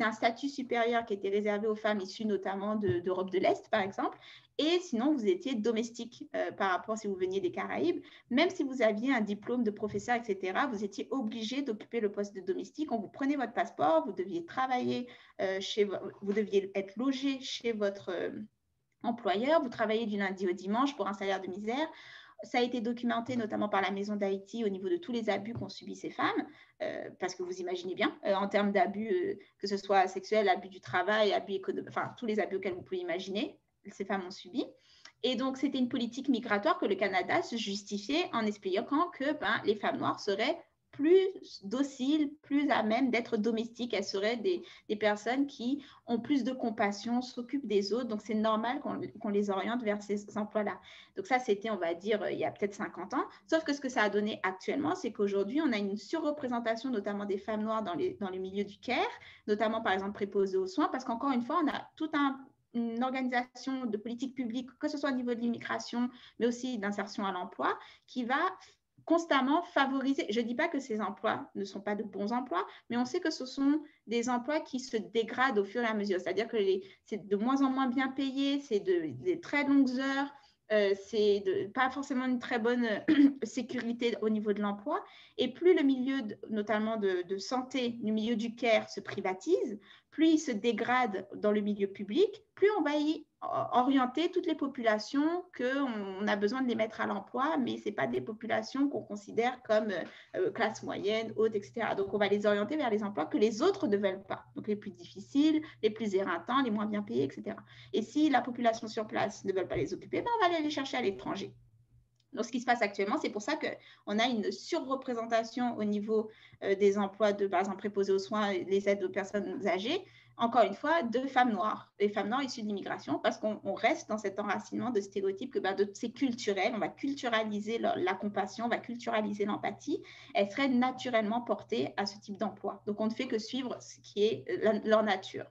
un statut supérieur qui était réservé aux femmes issues notamment d'Europe de l'Est, par exemple. Et sinon, vous étiez domestique par rapport si vous veniez des Caraïbes. Même si vous aviez un diplôme de professeur, etc., vous étiez obligé d'occuper le poste de domestique. On vous prenait votre passeport, vous deviez travailler vous deviez être logé chez votre employeur, vous travaillez du lundi au dimanche pour un salaire de misère. Ça a été documenté notamment par la Maison d'Haïti au niveau de tous les abus qu'ont subis ces femmes, parce que vous imaginez bien, en termes d'abus, que ce soit sexuel, abus du travail, abus économiques, enfin tous les abus auxquels vous pouvez imaginer, ces femmes ont subi. Et donc, c'était une politique migratoire que le Canada se justifiait en expliquant que les femmes noires seraient plus dociles, plus à même d'être domestiques. Elles seraient des personnes qui ont plus de compassion, s'occupent des autres. Donc, c'est normal qu'on les oriente vers ces emplois-là. Donc, ça, c'était, on va dire, il y a peut-être 50 ans. Sauf que ce que ça a donné actuellement, c'est qu'aujourd'hui, on a une surreprésentation, notamment des femmes noires dans le milieu du care, notamment, par exemple, préposées aux soins, parce qu'encore une fois, on a tout une organisation de politique publique, que ce soit au niveau de l'immigration, mais aussi d'insertion à l'emploi, qui va constamment favoriser. Je ne dis pas que ces emplois ne sont pas de bons emplois, mais on sait que ce sont des emplois qui se dégradent au fur et à mesure. C'est-à-dire que c'est de moins en moins bien payé, c'est des très longues heures, c'est pas forcément une très bonne sécurité au niveau de l'emploi. Et plus le milieu, notamment de santé, le milieu du care se privatise, plus il se dégrade dans le milieu public, plus on va y orienter toutes les populations qu'on a besoin de les mettre à l'emploi, mais ce n'est pas des populations qu'on considère comme classe moyenne, haute, etc. Donc, on va les orienter vers les emplois que les autres ne veulent pas. Donc, les plus difficiles, les plus éreintants, les moins bien payés, etc. Et si la population sur place ne veut pas les occuper, on va aller les chercher à l'étranger. Donc, ce qui se passe actuellement, c'est pour ça qu'on a une surreprésentation au niveau des emplois par exemple, préposés aux soins, les aides aux personnes âgées. encore une fois, de femmes noires, des femmes noires issues de l'immigration, parce qu'on reste dans cet enracinement de stéréotypes que c'est culturel, on va culturaliser la compassion, on va culturaliser l'empathie, elles seraient naturellement portées à ce type d'emploi. Donc, on ne fait que suivre ce qui est leur nature.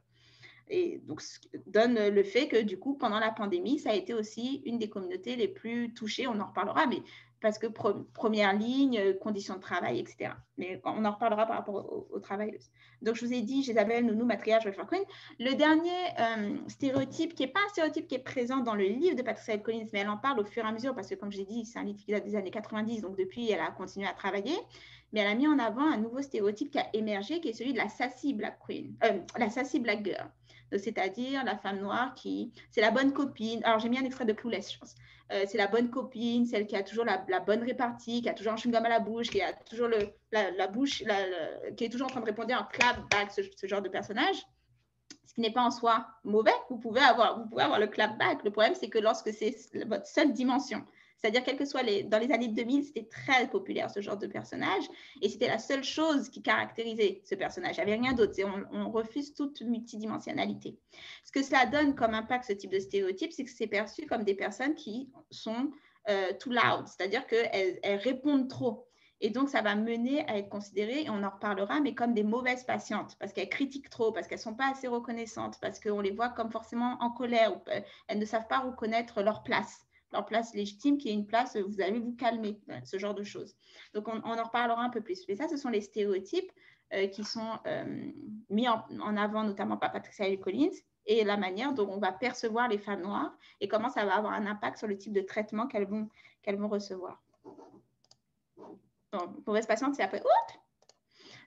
Et donc, ce qui donne le fait que, du coup, pendant la pandémie, ça a été aussi une des communautés les plus touchées, on en reparlera, mais parce que première ligne, conditions de travail, etc. Mais on en reparlera par rapport aux travailleuses. Donc, je vous ai dit, Jézabel, Nounou, Matriarche, Welfare Queen. Le dernier stéréotype, qui n'est pas un stéréotype qui est présent dans le livre de Patricia Hill Collins, mais elle en parle au fur et à mesure, parce que, comme je l'ai dit, c'est un livre qui date des années 90, donc depuis, elle a continué à travailler. Mais elle a mis en avant un nouveau stéréotype qui a émergé, qui est celui de la sassy Black Queen, la sassy Black Girl. C'est-à-dire la femme noire qui, c'est la bonne copine. Alors, j'ai mis un extrait de Clueless, je pense. C'est la bonne copine, celle qui a toujours la bonne répartie, qui a toujours un chewing-gum à la bouche, qui a toujours la bouche, qui est toujours en train de répondre en clap back, ce genre de personnage. Ce qui n'est pas en soi mauvais, vous pouvez avoir le clap back. Le problème, c'est que lorsque c'est votre seule dimension, c'est-à-dire, quel que soit dans les années 2000, c'était très populaire ce genre de personnage et c'était la seule chose qui caractérisait ce personnage. Il n'y avait rien d'autre. On refuse toute multidimensionnalité. Ce que cela donne comme impact, ce type de stéréotype, c'est que c'est perçu comme des personnes qui sont too loud, c'est-à-dire qu'elles répondent trop. Et donc, ça va mener à être considérées, et on en reparlera, mais comme des mauvaises patientes, parce qu'elles critiquent trop, parce qu'elles ne sont pas assez reconnaissantes, parce qu'on les voit comme forcément en colère, ou elles ne savent pas reconnaître leur place légitime, qui est une place, vous allez vous calmer, ce genre de choses. Donc, on en reparlera un peu plus. Mais ça, ce sont les stéréotypes qui sont mis en avant, notamment par Patricia Hill Collins, et la manière dont on va percevoir les femmes noires et comment ça va avoir un impact sur le type de traitement qu'elles vont recevoir. Donc, mauvaise patiente, c'est après. Oups.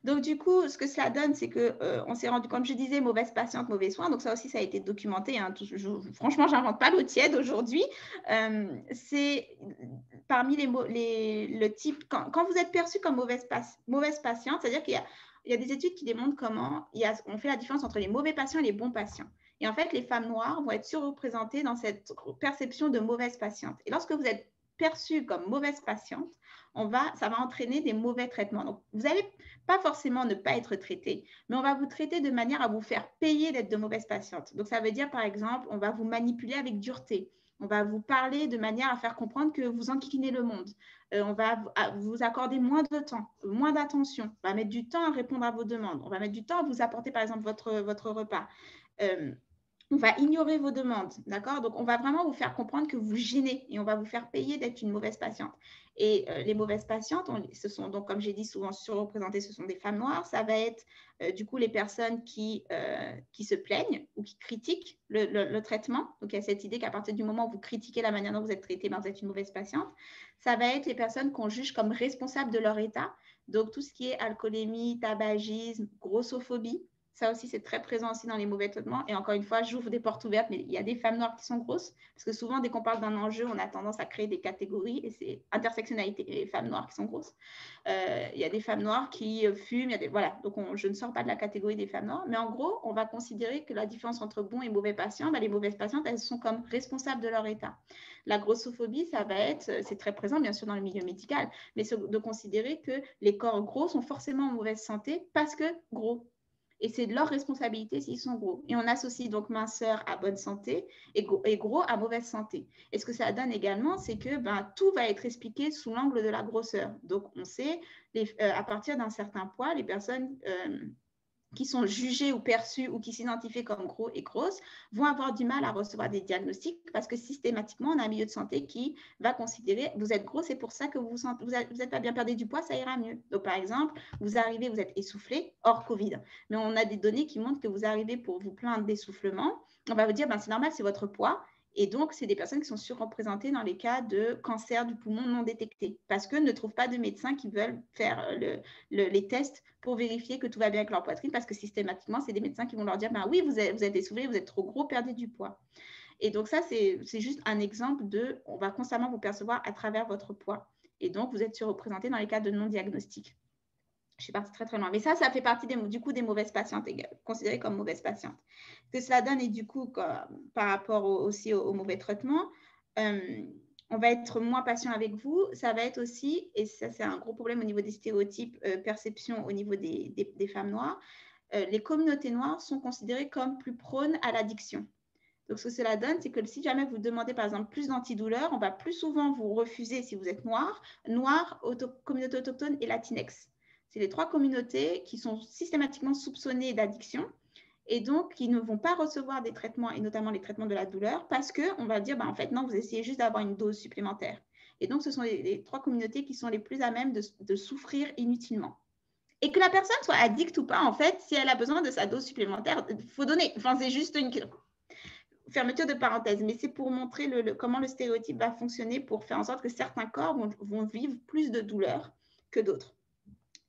Donc, du coup, ce que cela donne, c'est qu'on s'est rendu compte, je disais, mauvaise patiente, mauvais soin. Donc, ça aussi, ça a été documenté. Hein. Franchement, je n'invente pas l'eau tiède aujourd'hui. C'est parmi le type, quand vous êtes perçu comme mauvaise patiente, c'est-à-dire qu'il y a des études qui démontrent comment on fait la différence entre les mauvais patients et les bons patients. Et en fait, les femmes noires vont être surreprésentées dans cette perception de mauvaise patiente. Et lorsque vous êtes perçue comme mauvaise patiente, ça va entraîner des mauvais traitements. Donc, vous n'allez pas forcément ne pas être traité, mais on va vous traiter de manière à vous faire payer d'être de mauvaise patiente. Donc, ça veut dire, par exemple, on va vous manipuler avec dureté. On va vous parler de manière à faire comprendre que vous enquiquinez le monde. On va vous accorder moins de temps, moins d'attention. On va mettre du temps à répondre à vos demandes. On va mettre du temps à vous apporter, par exemple, votre repas. On va ignorer vos demandes, d'accord? Donc, on va vraiment vous faire comprendre que vous gênez et on va vous faire payer d'être une mauvaise patiente. Et les mauvaises patientes, ce sont donc, comme j'ai dit, souvent surreprésentées, ce sont des femmes noires. Ça va être du coup les personnes qui se plaignent ou qui critiquent le traitement. Donc, il y a cette idée qu'à partir du moment où vous critiquez la manière dont vous êtes traitée, ben, vous êtes une mauvaise patiente. Ça va être les personnes qu'on juge comme responsables de leur état. Donc, tout ce qui est alcoolémie, tabagisme, grossophobie. Ça aussi, c'est très présent aussi dans les mauvais traitements. Et encore une fois, j'ouvre des portes ouvertes, mais il y a des femmes noires qui sont grosses. Parce que souvent, dès qu'on parle d'un enjeu, on a tendance à créer des catégories. Et c'est intersectionnalité, les femmes noires qui sont grosses. Il y a des femmes noires qui fument. Voilà, donc je ne sors pas de la catégorie des femmes noires. Mais en gros, on va considérer que la différence entre bons et mauvais patients, les mauvaises patientes, elles sont comme responsables de leur état. La grossophobie, ça va être, c'est très présent bien sûr dans le milieu médical, mais de considérer que les corps gros sont forcément en mauvaise santé parce que gros. Et c'est de leur responsabilité s'ils sont gros. Et on associe donc minceur à bonne santé et gros à mauvaise santé. Et ce que ça donne également, c'est que tout va être expliqué sous l'angle de la grosseur. Donc, on sait, à partir d'un certain poids, les personnes qui sont jugées ou perçues ou qui s'identifient comme gros et grosses vont avoir du mal à recevoir des diagnostics parce que systématiquement, on a un milieu de santé qui va considérer vous êtes gros, c'est pour ça que vous n'êtes pas bien, perdez du poids, ça ira mieux. Donc, par exemple, vous arrivez, vous êtes essoufflé, hors Covid. Mais on a des données qui montrent que vous arrivez pour vous plaindre d'essoufflement. On va vous dire, c'est normal, c'est votre poids. Et donc, c'est des personnes qui sont surreprésentées dans les cas de cancer du poumon non détecté parce qu'eux ne trouvent pas de médecins qui veulent faire les tests pour vérifier que tout va bien avec leur poitrine parce que systématiquement, c'est des médecins qui vont leur dire oui, vous êtes essoufflé, vous êtes trop gros, perdez du poids. Et donc, ça, c'est juste un exemple on va constamment vous percevoir à travers votre poids. Et donc, vous être surreprésenté dans les cas de non-diagnostic. Je suis partie très, très loin. Mais ça fait partie du coup des mauvaises patientes, considérées comme mauvaises patientes. Ce que cela donne, et du coup, par rapport aussi au mauvais traitement, on va être moins patient avec vous. Ça va être aussi, et ça, c'est un gros problème au niveau des stéréotypes, perception au niveau des femmes noires, les communautés noires sont considérées comme plus prônes à l'addiction. Donc, ce que cela donne, c'est que si jamais vous demandez, par exemple, plus d'antidouleurs, on va plus souvent vous refuser si vous êtes noir, communauté autochtone et Latinx. C'est les 3 communautés qui sont systématiquement soupçonnées d'addiction et donc qui ne vont pas recevoir des traitements, et notamment les traitements de la douleur, parce qu'on va dire, en fait, non, vous essayez juste d'avoir une dose supplémentaire. Et donc, ce sont les 3 communautés qui sont les plus à même de souffrir inutilement. Et que la personne soit addicte ou pas, en fait, si elle a besoin de sa dose supplémentaire, il faut donner. Enfin, c'est juste une fermeture de parenthèse, mais c'est pour montrer comment le stéréotype va fonctionner pour faire en sorte que certains corps vont vivre plus de douleur que d'autres.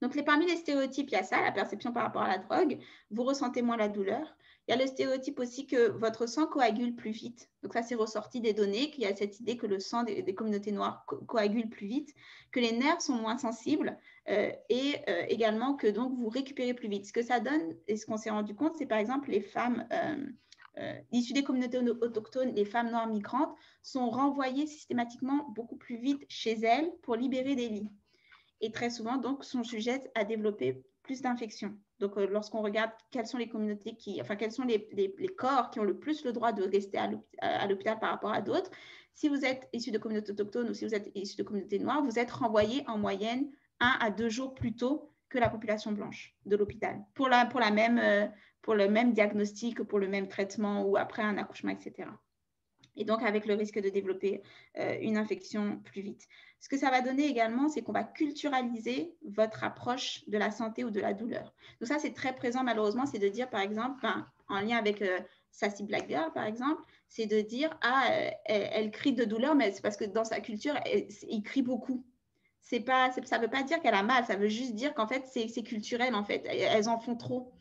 Donc, parmi les stéréotypes, il y a ça, la perception par rapport à la drogue. Vous ressentez moins la douleur. Il y a le stéréotype aussi que votre sang coagule plus vite. Donc, ça, c'est ressorti des données, qu'il y a cette idée que le sang des communautés noires coagule plus vite, que les nerfs sont moins sensibles et également que donc vous récupérez plus vite. Ce que ça donne, et ce qu'on s'est rendu compte, c'est par exemple les femmes issues des communautés autochtones, les femmes noires migrantes, sont renvoyées systématiquement beaucoup plus vite chez elles pour libérer des lits. Et très souvent, donc, sont sujettes à développer plus d'infections. Donc, lorsqu'on regarde quelles sont les communautés quels sont les corps qui ont le plus le droit de rester à l'hôpital par rapport à d'autres, si vous êtes issu de communautés autochtones ou si vous êtes issu de communautés noires, vous êtes renvoyé en moyenne 1 à 2 jours plus tôt que la population blanche de l'hôpital pour le même diagnostic, pour le même traitement ou après un accouchement, etc. Et donc avec le risque de développer une infection plus vite. Ce que ça va donner également, c'est qu'on va culturaliser votre approche de la santé ou de la douleur. Donc ça, c'est très présent malheureusement, c'est de dire par exemple, en lien avec Sassy Black Girl par exemple, c'est de dire, elle crie de douleur, mais c'est parce que dans sa culture, il crie beaucoup. Ça ne veut pas dire qu'elle a mal, ça veut juste dire qu'en fait, c'est culturel en fait, elles en font trop.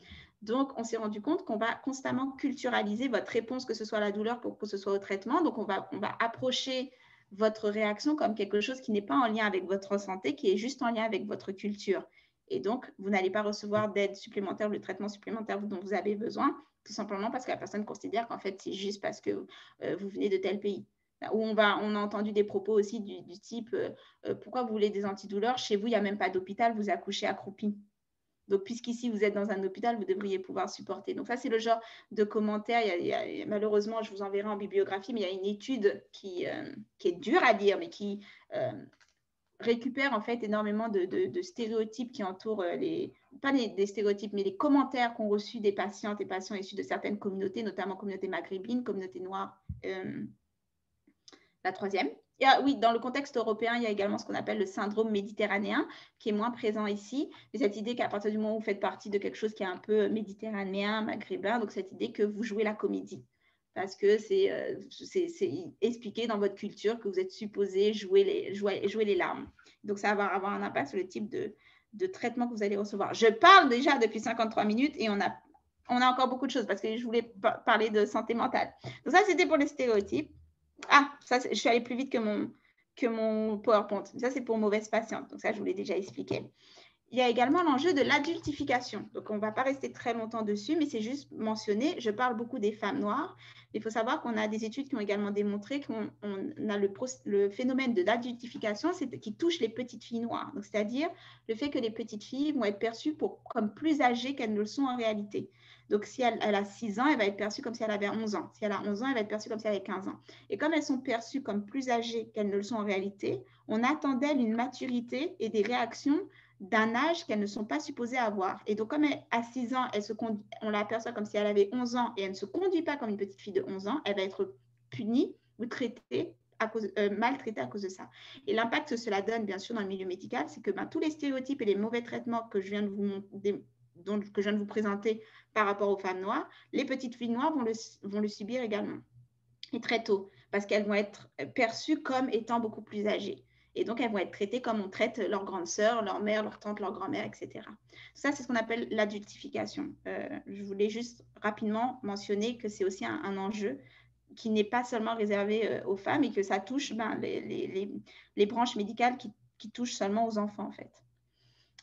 Donc, on s'est rendu compte qu'on va constamment culturaliser votre réponse, que ce soit à la douleur, pour que ce soit au traitement. Donc, on va approcher votre réaction comme quelque chose qui n'est pas en lien avec votre santé, qui est juste en lien avec votre culture. Et donc, vous n'allez pas recevoir d'aide supplémentaire, de traitement supplémentaire dont vous avez besoin, tout simplement parce que la personne considère qu'en fait, c'est juste parce que vous venez de tel pays. Où on a entendu des propos aussi du type pourquoi vous voulez des antidouleurs? Chez vous, il n'y a même pas d'hôpital, vous accouchez accroupi. Donc, puisqu'ici, vous êtes dans un hôpital, vous devriez pouvoir supporter. Donc, ça, c'est le genre de commentaires. Malheureusement, je vous enverrai en bibliographie, mais il y a une étude qui est dure à dire, mais qui récupère en fait énormément de stéréotypes qui entourent pas des stéréotypes, mais les commentaires qu'ont reçus des patientes et patients issus de certaines communautés, notamment communauté maghrébine, communauté noire, la troisième. Oui, dans le contexte européen, il y a également ce qu'on appelle le syndrome méditerranéen, qui est moins présent ici. Mais cette idée qu'à partir du moment où vous faites partie de quelque chose qui est un peu méditerranéen, maghrébin, donc cette idée que vous jouez la comédie. Parce que c'est expliqué dans votre culture que vous êtes supposé jouer les larmes. Donc, ça va avoir un impact sur le type de traitement que vous allez recevoir. Je parle déjà depuis 53 minutes et on a encore beaucoup de choses parce que je voulais parler de santé mentale. Donc, ça, c'était pour les stéréotypes. Ça, je suis allée plus vite que mon PowerPoint. Ça, c'est pour mauvaise patiente. Donc, ça, je vous l'ai déjà expliqué. Il y a également l'enjeu de l'adultification. Donc, on ne va pas rester très longtemps dessus, mais c'est juste mentionné. Je parle beaucoup des femmes noires. Il faut savoir qu'on a des études qui ont également démontré qu'on a le phénomène de l'adultification qui touche les petites filles noires. Donc, c'est-à-dire le fait que les petites filles vont être perçues comme plus âgées qu'elles ne le sont en réalité. Donc, si elle a 6 ans, elle va être perçue comme si elle avait 11 ans. Si elle a 11 ans, elle va être perçue comme si elle avait 15 ans. Et comme elles sont perçues comme plus âgées qu'elles ne le sont en réalité, on attend d'elles une maturité et des réactions d'un âge qu'elles ne sont pas supposées avoir. Et donc, comme à 6 ans, on l'aperçoit comme si elle avait 11 ans et elle ne se conduit pas comme une petite fille de 11 ans, elle va être punie ou traitée maltraitée à cause de ça. Et l'impact que cela donne, bien sûr, dans le milieu médical, c'est que tous les stéréotypes et les mauvais traitements que je viens de vous présenter par rapport aux femmes noires, les petites filles noires vont le subir également. Et très tôt, parce qu'elles vont être perçues comme étant beaucoup plus âgées. Et donc, elles vont être traitées comme on traite leur grande sœur, leur mère, leur tante, leur grand-mère, etc. Ça, c'est ce qu'on appelle l'adultification. Je voulais juste rapidement mentionner que c'est aussi un enjeu qui n'est pas seulement réservé aux femmes et que ça touche les branches médicales qui touchent seulement aux enfants, en fait.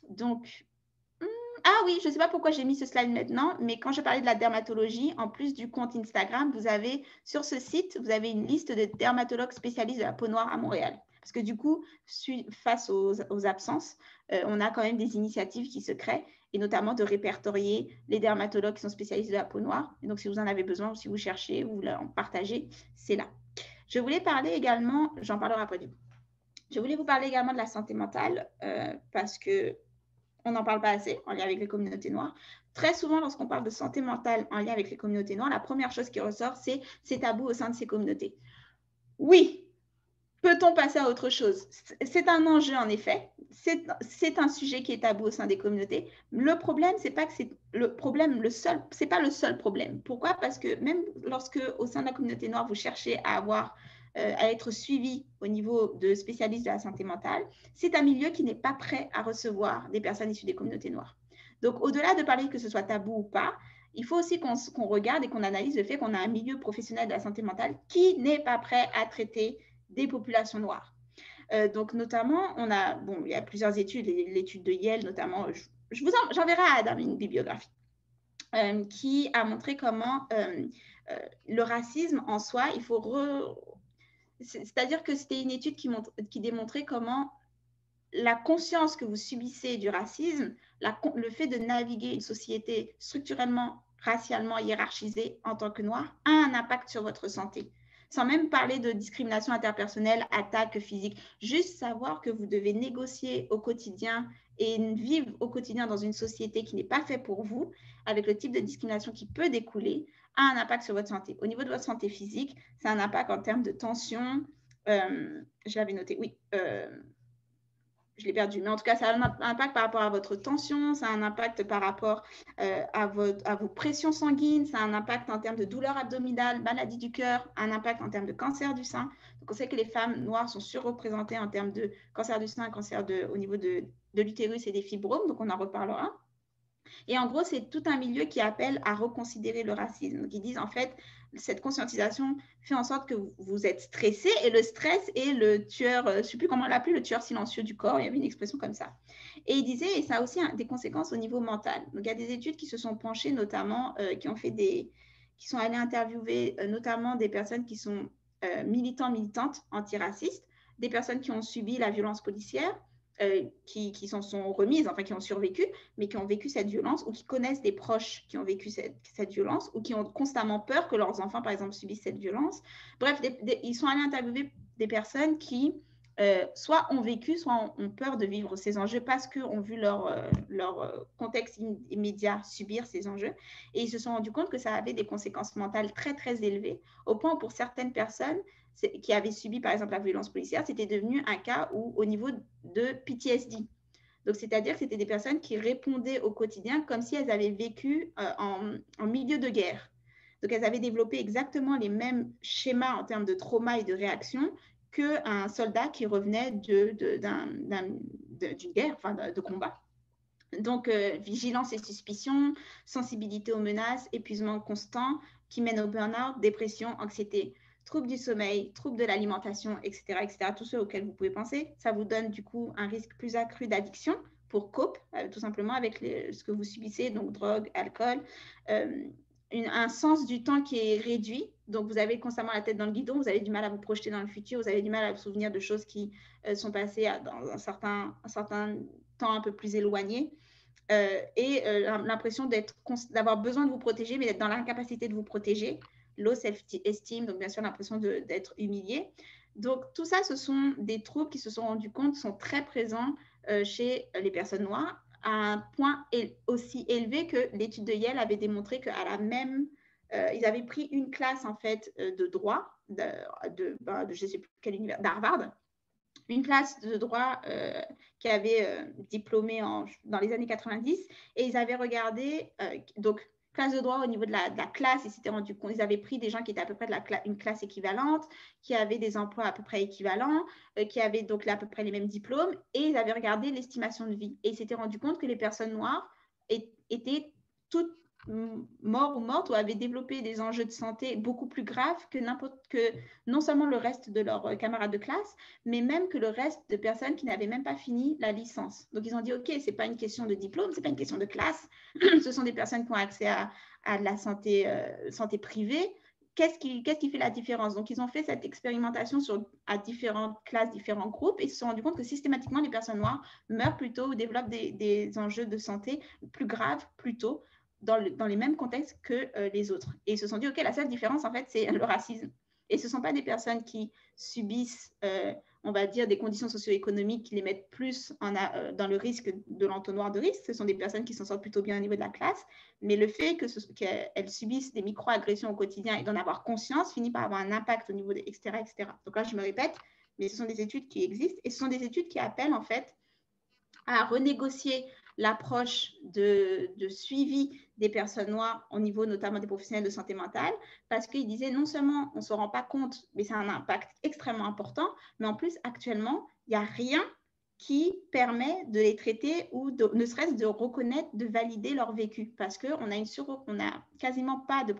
Donc, oui, je ne sais pas pourquoi j'ai mis ce slide maintenant, mais quand je parlais de la dermatologie, en plus du compte Instagram, sur ce site, vous avez une liste de dermatologues spécialistes de la peau noire à Montréal. Parce que du coup, face aux absences, on a quand même des initiatives qui se créent, et notamment de répertorier les dermatologues qui sont spécialistes de la peau noire. Et donc, si vous en avez besoin ou si vous cherchez ou vous voulez en partager, c'est là. Je voulais parler également, j'en parlerai après du coup. Je voulais vous parler également de la santé mentale parce qu'on n'en parle pas assez en lien avec les communautés noires. Très souvent, lorsqu'on parle de santé mentale en lien avec les communautés noires, la première chose qui ressort, c'est tabou au sein de ces communautés. Oui, peut-on passer à autre chose? C'est un enjeu, en effet. C'est un sujet qui est tabou au sein des communautés. Le problème, c'est pas que c'est le problème, c'est pas le seul problème. Pourquoi? Parce que même lorsque, au sein de la communauté noire, vous cherchez à être suivi au niveau de spécialistes de la santé mentale, c'est un milieu qui n'est pas prêt à recevoir des personnes issues des communautés noires. Donc, au-delà de parler que ce soit tabou ou pas, il faut aussi qu'on regarde et qu'on analyse le fait qu'on a un milieu professionnel de la santé mentale qui n'est pas prêt à traiter des populations noires. Donc, notamment, il y a plusieurs études, l'étude de Yale notamment, j'enverrai à Adam une bibliographie, qui a montré comment le racisme en soi, c'est-à-dire que c'était une étude qui démontrait comment la conscience que vous subissez du racisme, le fait de naviguer une société structurellement, racialement hiérarchisée en tant que noir, a un impact sur votre santé. Sans même parler de discrimination interpersonnelle, attaque physique, juste savoir que vous devez négocier au quotidien et vivre au quotidien dans une société qui n'est pas faite pour vous, avec le type de discrimination qui peut découler, a un impact sur votre santé. Au niveau de votre santé physique, c'est un impact en termes de tension. Je l'avais noté, oui. Je l'ai perdu, mais en tout cas, ça a un impact par rapport à votre tension, ça a un impact par rapport à vos pressions sanguines, ça a un impact en termes de douleur abdominale, maladie du cœur, un impact en termes de cancer du sein. Donc, on sait que les femmes noires sont surreprésentées en termes de cancer du sein, au niveau de l'utérus et des fibromes, donc on en reparlera. Et en gros, c'est tout un milieu qui appelle à reconsidérer le racisme. Donc, ils disent en fait, cette conscientisation fait en sorte que vous êtes stressé, et le stress est le tueur, je ne sais plus comment l'appeler, le tueur silencieux du corps. Il y avait une expression comme ça. Et il disait, et ça a aussi des conséquences au niveau mental. Donc, il y a des études qui se sont penchées, notamment, qui sont allées interviewer notamment des personnes qui sont militantes antiracistes, des personnes qui ont subi la violence policière, qui s'en sont remises, enfin qui ont survécu, mais qui ont vécu cette violence, ou qui connaissent des proches qui ont vécu cette violence, ou qui ont constamment peur que leurs enfants, par exemple, subissent cette violence. Bref, ils sont allés interviewer des personnes qui soit ont vécu, soit ont peur de vivre ces enjeux parce qu'ont vu leur contexte immédiat subir ces enjeux. Et ils se sont rendus compte que ça avait des conséquences mentales très, très élevées, au point où pour certaines personnes qui avaient subi, par exemple, la violence policière, c'était devenu un cas où, au niveau de PTSD. Donc, c'est-à-dire que c'était des personnes qui répondaient au quotidien comme si elles avaient vécu en milieu de guerre. Donc, elles avaient développé exactement les mêmes schémas en termes de trauma et de réaction qu'un soldat qui revenait d'une guerre, enfin de combat. Donc, vigilance et suspicion, sensibilité aux menaces, épuisement constant qui mène au burn-out, dépression, anxiété, troubles du sommeil, troubles de l'alimentation, etc., etc., tous ceux auxquels vous pouvez penser. Ça vous donne du coup un risque plus accru d'addiction pour cope, tout simplement avec ce que vous subissez, donc drogue, alcool, un sens du temps qui est réduit. Donc, vous avez constamment la tête dans le guidon, vous avez du mal à vous projeter dans le futur, vous avez du mal à vous souvenir de choses qui sont passées dans un certain temps un peu plus éloigné. L'impression d'avoir besoin de vous protéger, mais d'être dans l'incapacité de vous protéger. Low self-esteem, donc bien sûr l'impression d'être humilié. Donc tout ça, ce sont des troubles qui se sont rendus compte sont très présents chez les personnes noires, à un point aussi élevé que l'étude de Yale avait démontré qu'à la même, ils avaient pris une classe en fait de droit de je ne sais plus quelle université, d'Harvard, une classe de droit qui avait diplômé dans les années 90, et ils avaient regardé, donc classe de droit au niveau de la classe, ils s'étaient rendu compte, ils avaient pris des gens qui étaient à peu près une classe équivalente, qui avaient des emplois à peu près équivalents, qui avaient donc à peu près les mêmes diplômes, et ils avaient regardé l'estimation de vie. Et ils s'étaient rendu compte que les personnes noires étaient toutes morts ou mortes ou avaient développé des enjeux de santé beaucoup plus graves que non seulement le reste de leurs camarades de classe, mais même que le reste de personnes qui n'avaient même pas fini la licence. Donc, ils ont dit, OK, ce n'est pas une question de diplôme, ce n'est pas une question de classe, ce sont des personnes qui ont accès à de la santé privée, qu'est-ce qui fait la différence? Donc, ils ont fait cette expérimentation à différentes classes, différents groupes, et ils se sont rendus compte que systématiquement, les personnes noires meurent plus tôt ou développent des enjeux de santé plus graves plus tôt dans les mêmes contextes que les autres. Et ils se sont dit, OK, la seule différence, en fait, c'est le racisme. Et ce ne sont pas des personnes qui subissent, on va dire, des conditions socio-économiques qui les mettent plus dans le risque de l'entonnoir de risque. Ce sont des personnes qui s'en sortent plutôt bien au niveau de la classe. Mais le fait qu'elles subissent des micro-agressions au quotidien et d'en avoir conscience finit par avoir un impact au niveau etc., etc. Donc là, je me répète, mais ce sont des études qui existent et ce sont des études qui appellent en fait à renégocier l'approche de suivi des personnes noires au niveau notamment des professionnels de santé mentale, parce qu'ils disaient non seulement on ne se rend pas compte, mais c'est un impact extrêmement important, mais en plus actuellement, il n'y a rien qui permet de les traiter ou ne serait-ce de reconnaître, de valider leur vécu. Parce qu'on a quasiment pas de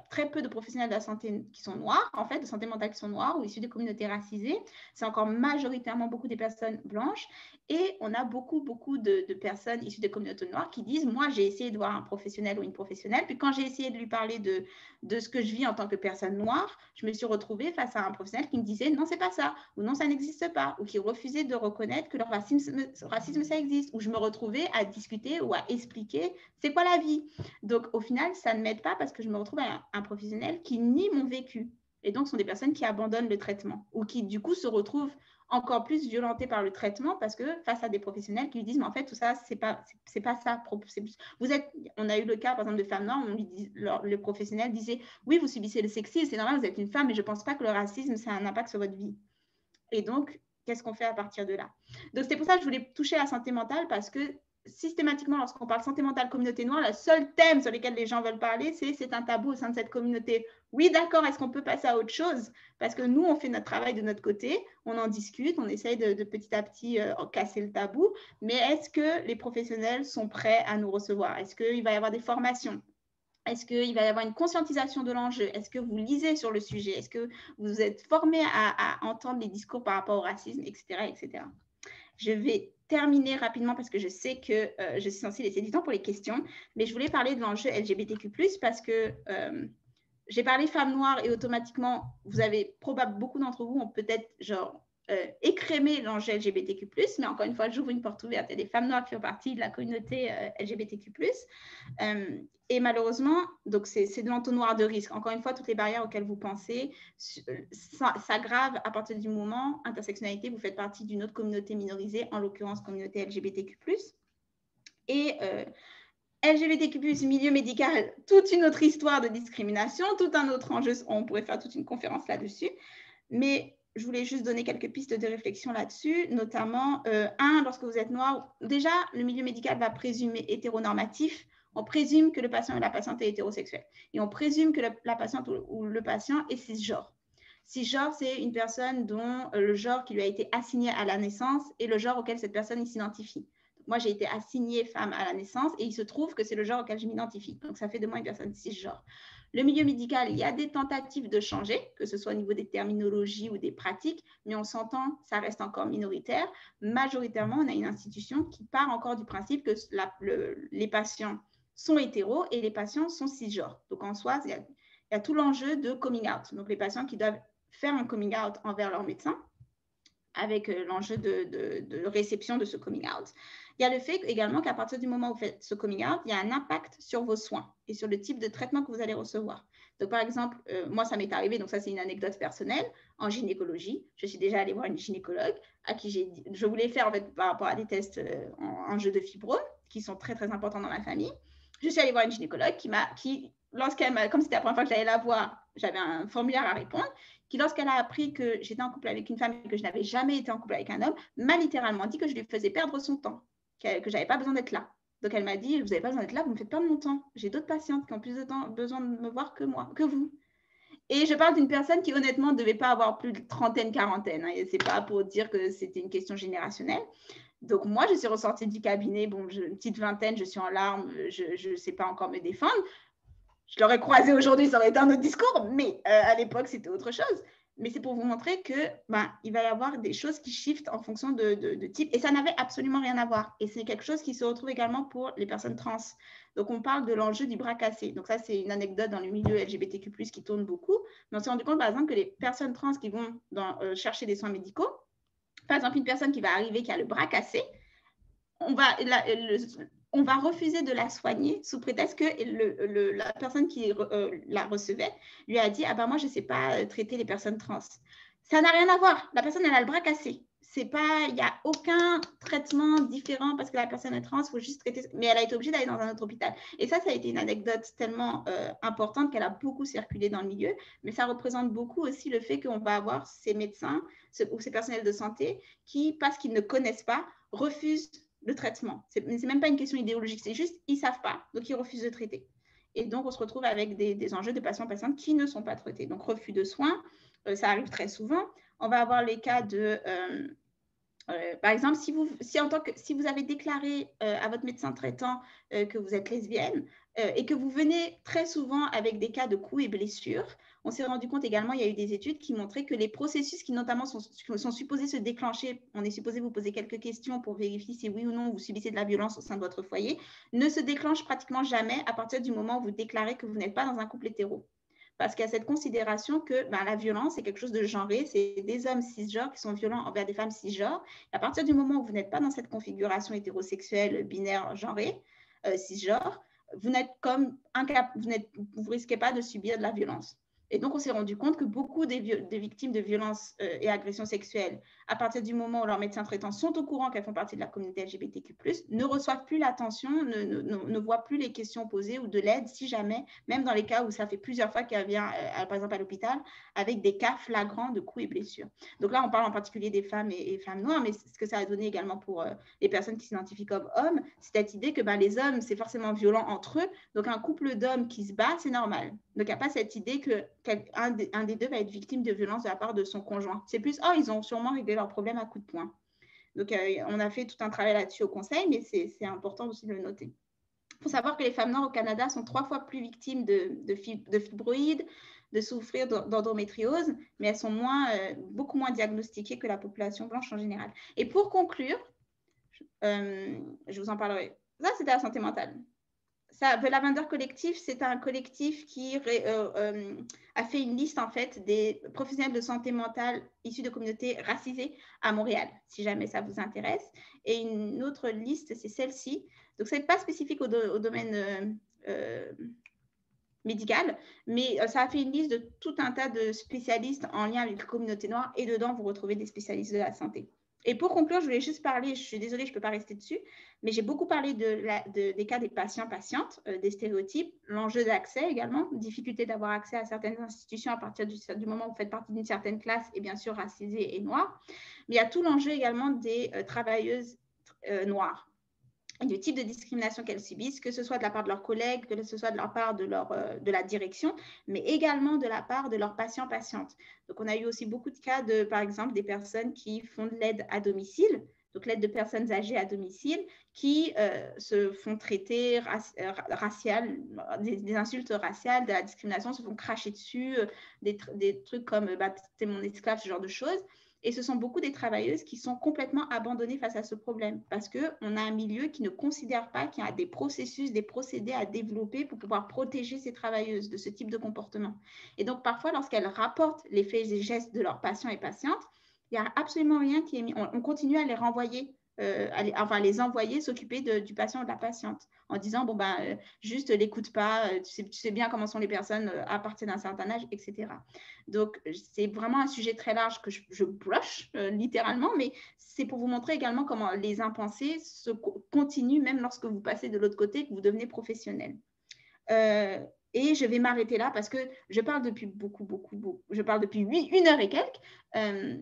très peu de professionnels de la santé qui sont noirs, en fait, de santé mentale qui sont noirs ou issus des communautés racisées. C'est encore majoritairement beaucoup des personnes blanches. Et on a beaucoup de personnes issues des communautés noires qui disent, moi, j'ai essayé de voir un professionnel ou une professionnelle, puis quand j'ai essayé de lui parler de ce que je vis en tant que personne noire, je me suis retrouvée face à un professionnel qui me disait, non, c'est pas ça, ou non, ça n'existe pas, ou qui refusait de reconnaître que le racisme, ça existe, ou je me retrouvais à discuter ou à expliquer c'est quoi la vie. Donc, au final, ça ne m'aide pas parce que je me retrouve à un professionnel qui nie mon vécu. Et donc, ce sont des personnes qui abandonnent le traitement ou qui, du coup, se retrouvent encore plus violentées par le traitement parce que face à des professionnels qui lui disent, mais en fait, tout ça, c'est pas ça. On a eu le cas, par exemple, de femmes noires où le professionnel disait, oui, vous subissez le sexisme, c'est normal, vous êtes une femme, mais je ne pense pas que le racisme, ça a un impact sur votre vie. Et donc, qu'est-ce qu'on fait à partir de là? Donc, c'est pour ça que je voulais toucher à la santé mentale parce que systématiquement, lorsqu'on parle santé mentale, communauté noire, le seul thème sur lequel les gens veulent parler, c'est un tabou au sein de cette communauté. Oui, d'accord, est-ce qu'on peut passer à autre chose? Parce que nous, on fait notre travail de notre côté, on en discute, on essaye de petit à petit casser le tabou, mais est-ce que les professionnels sont prêts à nous recevoir? Est-ce qu'il va y avoir des formations? Est-ce qu'il va y avoir une conscientisation de l'enjeu? Est-ce que vous lisez sur le sujet? Est-ce que vous êtes formé à entendre les discours par rapport au racisme, etc., etc. Je vais terminer rapidement parce que je sais que je suis censée laisser du temps pour les questions, mais je voulais parler de l'enjeu LGBTQ+, parce que j'ai parlé femmes noires et automatiquement, vous avez probablement, beaucoup d'entre vous ont peut-être écrémé l'enjeu LGBTQ+, mais encore une fois, j'ouvre une porte ouverte. Il y a des femmes noires qui font partie de la communauté LGBTQ+. Et malheureusement, donc c'est de l'entonnoir de risque. Encore une fois, toutes les barrières auxquelles vous pensez s'aggravent à partir du moment, intersectionnalité, vous faites partie d'une autre communauté minorisée, en l'occurrence communauté LGBTQ+. Et LGBTQ+, milieu médical, toute une autre histoire de discrimination, tout un autre enjeu, on pourrait faire toute une conférence là-dessus. Mais je voulais juste donner quelques pistes de réflexion là-dessus, notamment, lorsque vous êtes noir, déjà, le milieu médical va présumer hétéronormatif. On présume que le patient ou la patiente est hétérosexuel. Et on présume que la patiente ou le patient est cisgenre. Cisgenre, c'est une personne dont le genre qui lui a été assigné à la naissance est le genre auquel cette personne s'identifie. Moi, j'ai été assignée femme à la naissance et il se trouve que c'est le genre auquel je m'identifie. Donc, ça fait de moi une personne cisgenre. Le milieu médical, il y a des tentatives de changer, que ce soit au niveau des terminologies ou des pratiques, mais on s'entend, ça reste encore minoritaire. Majoritairement, on a une institution qui part encore du principe que les patients sont hétéros et les patients sont cisgenres. Donc, en soi, il y a tout l'enjeu de coming out. Donc, les patients qui doivent faire un coming out envers leur médecin, avec l'enjeu de réception de ce coming out. Il y a le fait également qu'à partir du moment où vous faites ce coming out, il y a un impact sur vos soins et sur le type de traitement que vous allez recevoir. Donc, par exemple, moi, ça m'est arrivé, donc ça, c'est une anecdote personnelle, en gynécologie. Je suis déjà allée voir une gynécologue à qui je voulais faire, en fait, par rapport à des tests en jeu de fibrome, qui sont très, très importants dans ma famille. Je suis allée voir une gynécologue lorsqu'elle m'a, comme c'était la première fois que j'allais la voir, j'avais un formulaire à répondre, qui, lorsqu'elle a appris que j'étais en couple avec une femme et que je n'avais jamais été en couple avec un homme, m'a littéralement dit que je lui faisais perdre son temps, que je n'avais pas besoin d'être là. Donc, elle m'a dit, vous n'avez pas besoin d'être là, vous me faites perdre mon temps. J'ai d'autres patientes qui ont plus de temps, besoin de me voir que moi, que vous. Et je parle d'une personne qui, honnêtement, ne devait pas avoir plus de trentaine, quarantaine. Hein, et ce n'est pas pour dire que c'était une question générationnelle. Donc, moi, je suis ressortie du cabinet, bon, une petite vingtaine, je suis en larmes, je ne sais pas encore me défendre. Je l'aurais croisé aujourd'hui, ça aurait été un autre discours, mais à l'époque, c'était autre chose. mais c'est pour vous montrer que il va y avoir des choses qui shiftent en fonction de type. Et ça n'avait absolument rien à voir. Et c'est quelque chose qui se retrouve également pour les personnes trans. Donc, on parle de l'enjeu du bras cassé. Donc, ça, c'est une anecdote dans le milieu LGBTQ+, qui tourne beaucoup. Mais on s'est rendu compte, par exemple, que les personnes trans qui vont chercher des soins médicaux, par exemple, une personne qui va arriver qui a le bras cassé, on va refuser de la soigner sous prétexte que la personne qui la recevait lui a dit « Ah ben moi, je ne sais pas traiter les personnes trans ». Ça n'a rien à voir. La personne, elle a le bras cassé. Il n'y a aucun traitement différent parce que la personne est trans, il faut juste traiter. Mais elle a été obligée d'aller dans un autre hôpital. Et ça a été une anecdote tellement importante qu'elle a beaucoup circulé dans le milieu. Mais ça représente beaucoup aussi le fait qu'on va avoir ces médecins ou ces personnels de santé qui, parce qu'ils ne connaissent pas, refusent le traitement. C'est même pas une question idéologique, c'est juste ils savent pas, donc ils refusent de traiter. Et donc on se retrouve avec des enjeux de patients-patientes qui ne sont pas traités. Donc refus de soins, ça arrive très souvent. On va avoir les cas de par exemple, si vous avez déclaré à votre médecin traitant que vous êtes lesbienne et que vous venez très souvent avec des cas de coups et blessures, on s'est rendu compte également, il y a eu des études qui montraient que les processus qui notamment sont supposés se déclencher, on est supposé vous poser quelques questions pour vérifier si oui ou non vous subissez de la violence au sein de votre foyer, ne se déclenchent pratiquement jamais à partir du moment où vous déclarez que vous n'êtes pas dans un couple hétéro. Parce qu'il y a cette considération que la violence, c'est quelque chose de genré, c'est des hommes cisgenres qui sont violents envers des femmes cisgenres. À partir du moment où vous n'êtes pas dans cette configuration hétérosexuelle, binaire, genrée, cisgenre, vous n'êtes comme vous risquez pas de subir de la violence. Et donc, on s'est rendu compte que beaucoup des victimes de violences et agressions sexuelles, à partir du moment où leurs médecins traitants sont au courant qu'elles font partie de la communauté LGBTQ+, ne reçoivent plus l'attention, ne voient plus les questions posées ou de l'aide, si jamais, même dans les cas où ça fait plusieurs fois qu'elle vient, par exemple, à l'hôpital, avec des cas flagrants de coups et blessures. Donc là, on parle en particulier des femmes et femmes noires, mais ce que ça a donné également pour les personnes qui s'identifient comme hommes, c'est cette idée que les hommes, c'est forcément violent entre eux. Donc, un couple d'hommes qui se bat, c'est normal. Donc, il n'y a pas cette idée qu'un des deux va être victime de violence de la part de son conjoint. C'est plus, ils ont sûrement réglé leurs problèmes à coups de poing. Donc, on a fait tout un travail là-dessus au conseil, mais c'est important aussi de le noter. Il faut savoir que les femmes noires au Canada sont 3 fois plus victimes de fibroïdes, de souffrir d'endométriose, mais elles sont beaucoup moins diagnostiquées que la population blanche en général. Et pour conclure, je vous en parlerai. Ça, c'était la santé mentale. The Lavender Collective, c'est un collectif qui a fait une liste en fait des professionnels de santé mentale issus de communautés racisées à Montréal, si jamais ça vous intéresse. Et une autre liste, c'est celle-ci. Donc, ce n'est pas spécifique au domaine médical, mais ça a fait une liste de tout un tas de spécialistes en lien avec les communautés noires et dedans, vous retrouvez des spécialistes de la santé. Et pour conclure, je voulais juste parler, je suis désolée, je ne peux pas rester dessus, mais j'ai beaucoup parlé des cas des patients-patientes, des stéréotypes, l'enjeu d'accès également, difficulté d'avoir accès à certaines institutions à partir du moment où vous faites partie d'une certaine classe et bien sûr racisée et noire. Mais il y a tout l'enjeu également des travailleuses noires et du type de discrimination qu'elles subissent, que ce soit de la part de leurs collègues, que ce soit de la part de la direction, mais également de la part de leurs patients-patientes. Donc, on a eu aussi beaucoup de cas de, par exemple, des personnes qui font de l'aide à domicile, donc l'aide de personnes âgées à domicile, qui se font traiter raciales, des insultes raciales, de la discrimination, se font cracher dessus, des trucs comme « t'es mon esclave », ce genre de choses. Et ce sont beaucoup des travailleuses qui sont complètement abandonnées face à ce problème parce qu'on a un milieu qui ne considère pas qu'il y a des processus, des procédés à développer pour pouvoir protéger ces travailleuses de ce type de comportement. Et donc, parfois, lorsqu'elles rapportent les faits et gestes de leurs patients et patientes, il n'y a absolument rien qui est mis. On continue à les renvoyer, les envoyer s'occuper du patient ou de la patiente en disant, juste l'écoute pas, tu sais bien comment sont les personnes à partir d'un certain âge, etc. Donc, c'est vraiment un sujet très large que je brush littéralement, mais c'est pour vous montrer également comment les impensés se continuent même lorsque vous passez de l'autre côté, que vous devenez professionnel. Et je vais m'arrêter là parce que je parle depuis beaucoup. Je parle depuis 1 heure et quelques.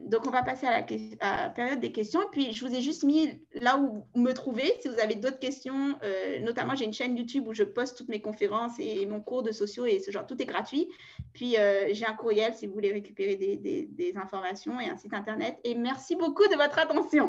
Donc, on va passer à la période des questions. Et puis, je vous ai juste mis là où me trouver. Si vous avez d'autres questions, notamment, j'ai une chaîne YouTube où je poste toutes mes conférences et mon cours de sociaux et ce genre. Tout est gratuit. Puis, j'ai un courriel si vous voulez récupérer des informations et un site Internet. Et merci beaucoup de votre attention.